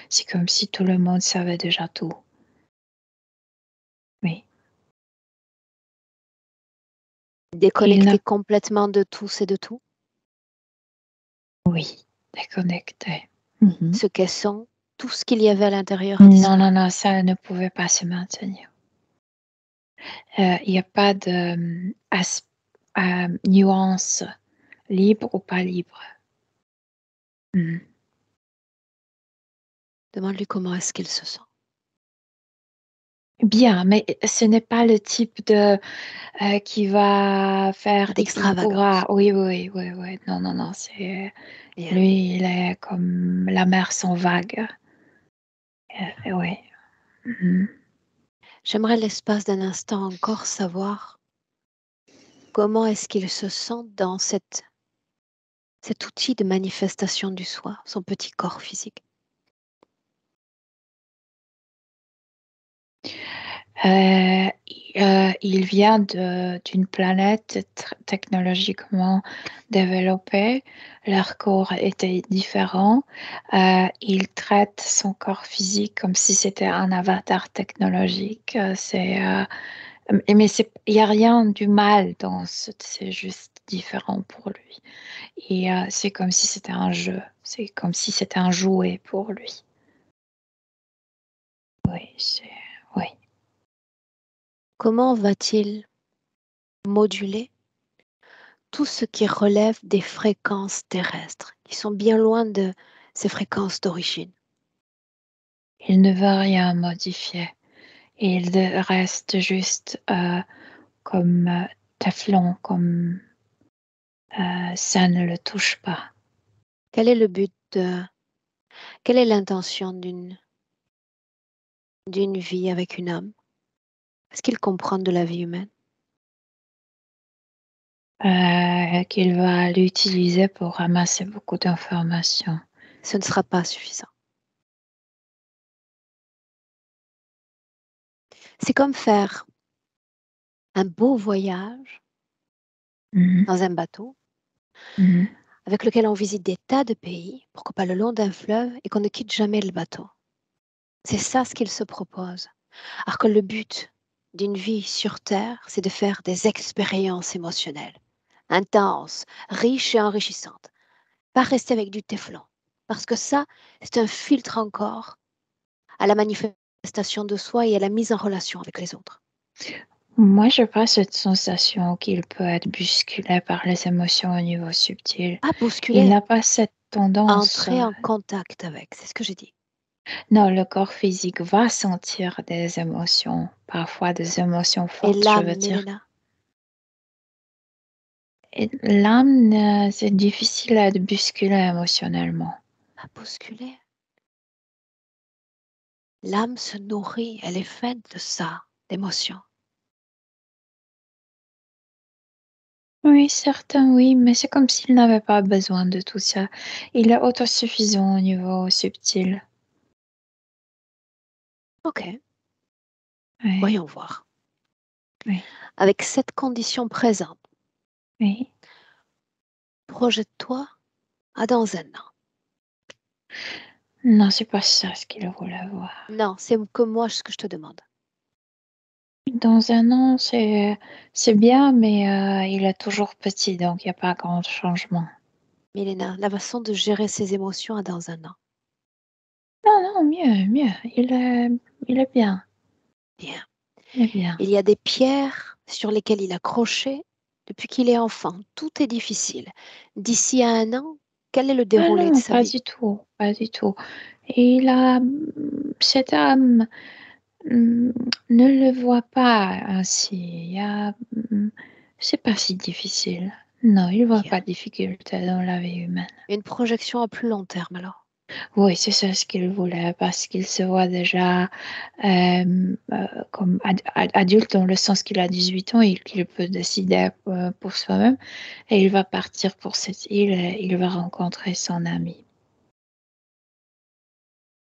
[SPEAKER 3] c'est comme si tout le monde savait déjà tout. Oui. Il
[SPEAKER 1] Déconnecté
[SPEAKER 3] n'a
[SPEAKER 1] complètement de tous et de tout,
[SPEAKER 3] Oui, déconnecté. Mhm.
[SPEAKER 1] ce qu'elles sont, tout ce qu'il y avait à l'intérieur a
[SPEAKER 3] Non,
[SPEAKER 1] disparu.
[SPEAKER 3] non, non, ça ne pouvait pas se maintenir. Il n'y a pas de nuance libre ou pas libre. Mhm.
[SPEAKER 1] Demande-lui comment est-ce qu'il se sent.
[SPEAKER 3] Bien, mais ce n'est pas le type de qui va faire des
[SPEAKER 1] D'extravagance.
[SPEAKER 3] hurrahs. Oui, oui, oui, oui. Non, non, non. C'est
[SPEAKER 1] Bien,
[SPEAKER 3] lui, il est comme la mer sans vagues.
[SPEAKER 1] bien.
[SPEAKER 3] Oui. Mhm.
[SPEAKER 1] J'aimerais l'espace d'un instant encore savoir comment est-ce qu'il se sent dans cet outil de manifestation du soi, son petit corps physique.
[SPEAKER 3] Il vient d'une planète technologiquement développée. Leur corps était différent. Il traite son corps physique comme si c'était un avatar technologique. Mais il n'y a rien du mal c'est juste différent pour lui. Et c'est comme si c'était un jeu. C'est comme si c'était un jouet pour lui. Oui, oui.
[SPEAKER 1] Comment va-t-il moduler tout ce qui relève des fréquences terrestres, qui sont bien loin de ces fréquences d'origine?
[SPEAKER 3] Il ne veut rien modifier. Il reste juste comme Teflon, comme ça ne le touche pas.
[SPEAKER 1] Quel est le but quelle est l'intention d'une vie avec une âme? Est-ce qu'il comprend de la vie humaine?
[SPEAKER 3] Qu'il va l'utiliser pour ramasser beaucoup d'informations.
[SPEAKER 1] Ce ne sera pas suffisant. C'est comme faire un beau voyage
[SPEAKER 3] Mhm,
[SPEAKER 1] dans un bateau
[SPEAKER 3] mhm.
[SPEAKER 1] avec lequel on visite des tas de pays, pourquoi pas le long d'un fleuve, et qu'on ne quitte jamais le bateau. C'est ça ce qu'il se propose. Alors que le but d'une vie sur Terre, c'est de faire des expériences émotionnelles, intenses, riches et enrichissantes. Pas rester avec du téflon. Parce que ça, c'est un filtre encore à la manifestation de soi et à la mise en relation avec les autres.
[SPEAKER 3] Moi, je pas cette sensation qu'il peut être bousculé par les émotions au niveau subtil.
[SPEAKER 1] Pas
[SPEAKER 3] Il
[SPEAKER 1] bousculer,
[SPEAKER 3] n'a pas cette tendance.
[SPEAKER 1] entrer en contact avec, c'est ce que j'ai dit.
[SPEAKER 3] Non, le corps physique va sentir des émotions, parfois des émotions
[SPEAKER 1] Et
[SPEAKER 3] fortes, je veux
[SPEAKER 1] l'âme,
[SPEAKER 3] dire.
[SPEAKER 1] Milena,
[SPEAKER 3] Et l'âme, c'est difficile à être bousculé émotionnellement.
[SPEAKER 1] pas bousculer. L'âme se nourrit, elle est faite de ça, d'émotions.
[SPEAKER 3] Oui, certain, oui, mais c'est comme s'il n'avait pas besoin de tout ça. Il est autosuffisant au niveau subtil.
[SPEAKER 1] Ok,
[SPEAKER 3] Oui,
[SPEAKER 1] voyons voir.
[SPEAKER 3] oui,
[SPEAKER 1] Avec cette condition présente,
[SPEAKER 3] oui.
[SPEAKER 1] projette-toi à dans un an.
[SPEAKER 3] Non, c'est pas ça ce qu'il voulait voir.
[SPEAKER 1] Non, c'est que moi ce que je te demande.
[SPEAKER 3] Dans un an, c'est bien, mais il est toujours petit, donc il n'y a pas grand changement.
[SPEAKER 1] Milena, la façon de gérer ses émotions à dans un an.
[SPEAKER 3] Non, non, mieux, mieux. Il est bien.
[SPEAKER 1] Bien.
[SPEAKER 3] Il est bien.
[SPEAKER 1] Il y a des pierres sur lesquelles il a croché depuis qu'il est enfant. Tout est difficile. D'ici à un an, quel est le
[SPEAKER 3] Ah
[SPEAKER 1] déroulé de
[SPEAKER 3] non,
[SPEAKER 1] sa
[SPEAKER 3] pas
[SPEAKER 1] vie?
[SPEAKER 3] du tout, pas du tout. Et il a cette âme. Mmh, ne le vois pas ainsi. C'est pas si difficile. Non, il voit
[SPEAKER 1] Bien.
[SPEAKER 3] pas de difficulté dans la vie humaine.
[SPEAKER 1] Une projection à plus long terme alors.
[SPEAKER 3] Oui, c'est ça ce qu'il voulait parce qu'il se voit déjà comme adulte dans le sens qu'il a 18 ans et qu'il peut décider pour soi-même. Et il va partir pour cette île et il va rencontrer son ami.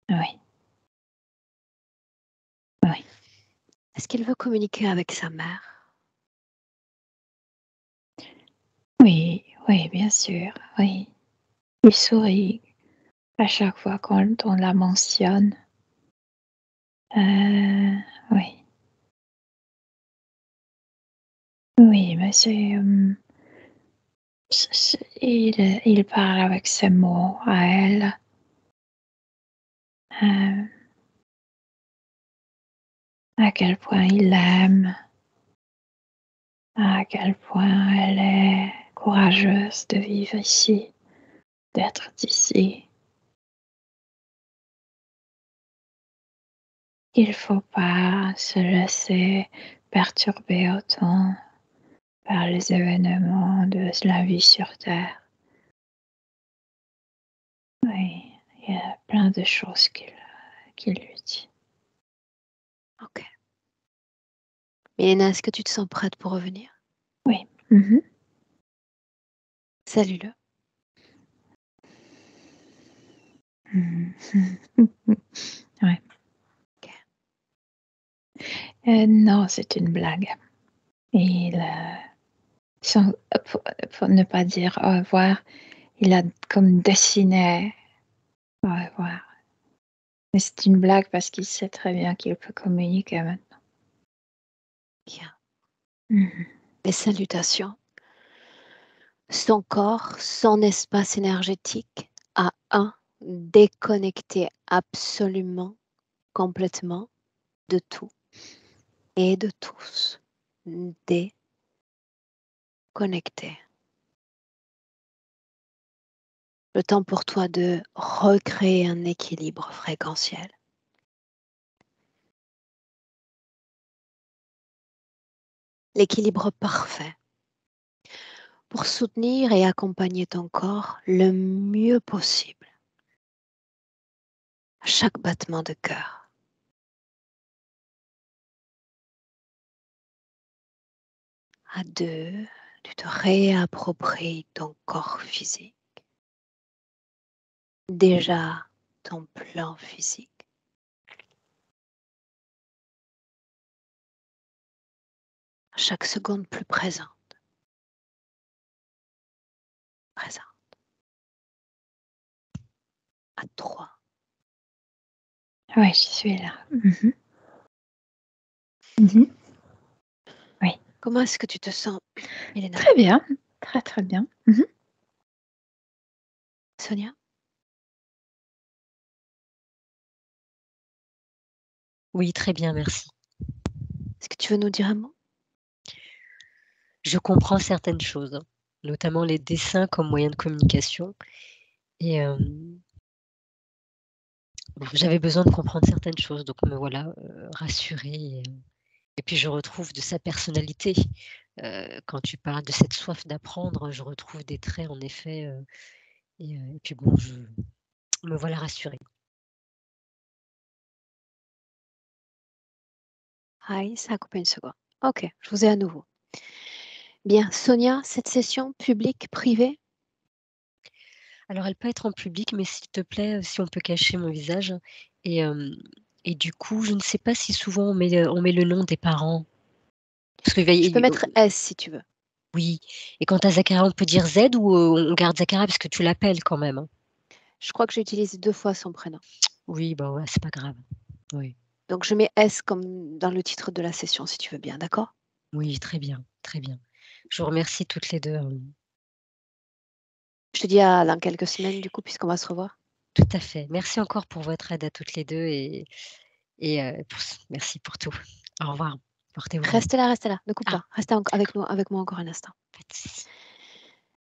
[SPEAKER 3] Oui, oui.
[SPEAKER 1] Est-ce qu'il veut communiquer avec sa mère?
[SPEAKER 3] Oui, oui, bien sûr, oui. Il sourit à chaque fois quand on la mentionne. Oui. Oui, mais il parle avec ses mots à elle. Heu, à quel point il l'aime, à quel point elle est courageuse de vivre ici, d'être d'ici. Il faut pas se laisser perturber autant par les événements de la vie sur terre. Oui, il y a plein de choses qu'il lui dit.
[SPEAKER 1] OK. Mélina, est-ce que tu te sens prête pour revenir?
[SPEAKER 3] Oui. Mmh mh.
[SPEAKER 1] Salue-le.
[SPEAKER 3] Ouais.
[SPEAKER 1] OK.
[SPEAKER 3] Non, c'est une blague. Il, sans pour ne pas dire au revoir, il a comme dessiné au revoir. Mais c'est une blague parce qu'il sait très bien qu'il peut communiquer maintenant.
[SPEAKER 1] Bien.
[SPEAKER 3] Mmh mh.
[SPEAKER 1] Mes salutations. Son corps, son espace énergétique a déconnecté absolument, complètement de tout et de tous. Déconnecté. Le temps pour toi de recréer un équilibre fréquentiel. L'équilibre parfait pour soutenir et accompagner ton corps le mieux possible à chaque battement de cœur. À deux, tu te réappropries ton corps physique. Déjà ton plan physique. À chaque seconde plus présente. Présente. À 3.
[SPEAKER 3] Ouais, je suis là. Mmh mh. Mmh mh. Oui.
[SPEAKER 1] Comment est-ce que tu te sens, Mélina?
[SPEAKER 3] Très bien, très, très bien. Mmh mh.
[SPEAKER 1] Sonia?
[SPEAKER 2] Oui, très bien, merci.
[SPEAKER 1] Est-ce que tu veux nous dire un mot?
[SPEAKER 2] Je comprends certaines choses, notamment les dessins comme moyen de communication et bon, j'avais besoin de comprendre certaines choses, donc me voilà, rassurée et puis je retrouve de sa personnalité. Quand tu parles de cette soif d'apprendre, je retrouve des traits en effet, et puis bon, je me voilà rassurée.
[SPEAKER 1] Aïe, ça a coupé une seconde. OK, je vous ai à nouveau. Bien, Sonia, cette session publique, privée?
[SPEAKER 2] Alors elle peut être en public, mais s'il te plaît, si on peut cacher mon visage et hem et du coup, je ne sais pas si souvent on met le nom des parents. Parce qu'il va
[SPEAKER 1] Je peux
[SPEAKER 2] y
[SPEAKER 1] mettre S si tu veux.
[SPEAKER 2] oui et quant à Zachara, on peut dire Z ou on garde Zachara parce que tu l'appelles quand même, hein?
[SPEAKER 1] Je crois que j'ai utilisé 2 fois son prénom.
[SPEAKER 2] Oui, bah, ouais, c'est pas grave. Oui,
[SPEAKER 1] Donc je mets S comme dans le titre de la session si tu veux bien, d'accord?
[SPEAKER 2] oui, très bien, très bien. Je vous remercie toutes les 2.
[SPEAKER 1] Je te dis à dans quelques semaines du coup puisqu'on va se revoir.
[SPEAKER 2] Tout à fait. Merci encore pour votre aide à toutes les 2 merci pour tout. Au revoir. Portez-vous bien.
[SPEAKER 1] Reste là, ne coupe
[SPEAKER 2] Ah,
[SPEAKER 1] pas. Reste avec nous avec moi encore un instant.
[SPEAKER 2] pas de souci.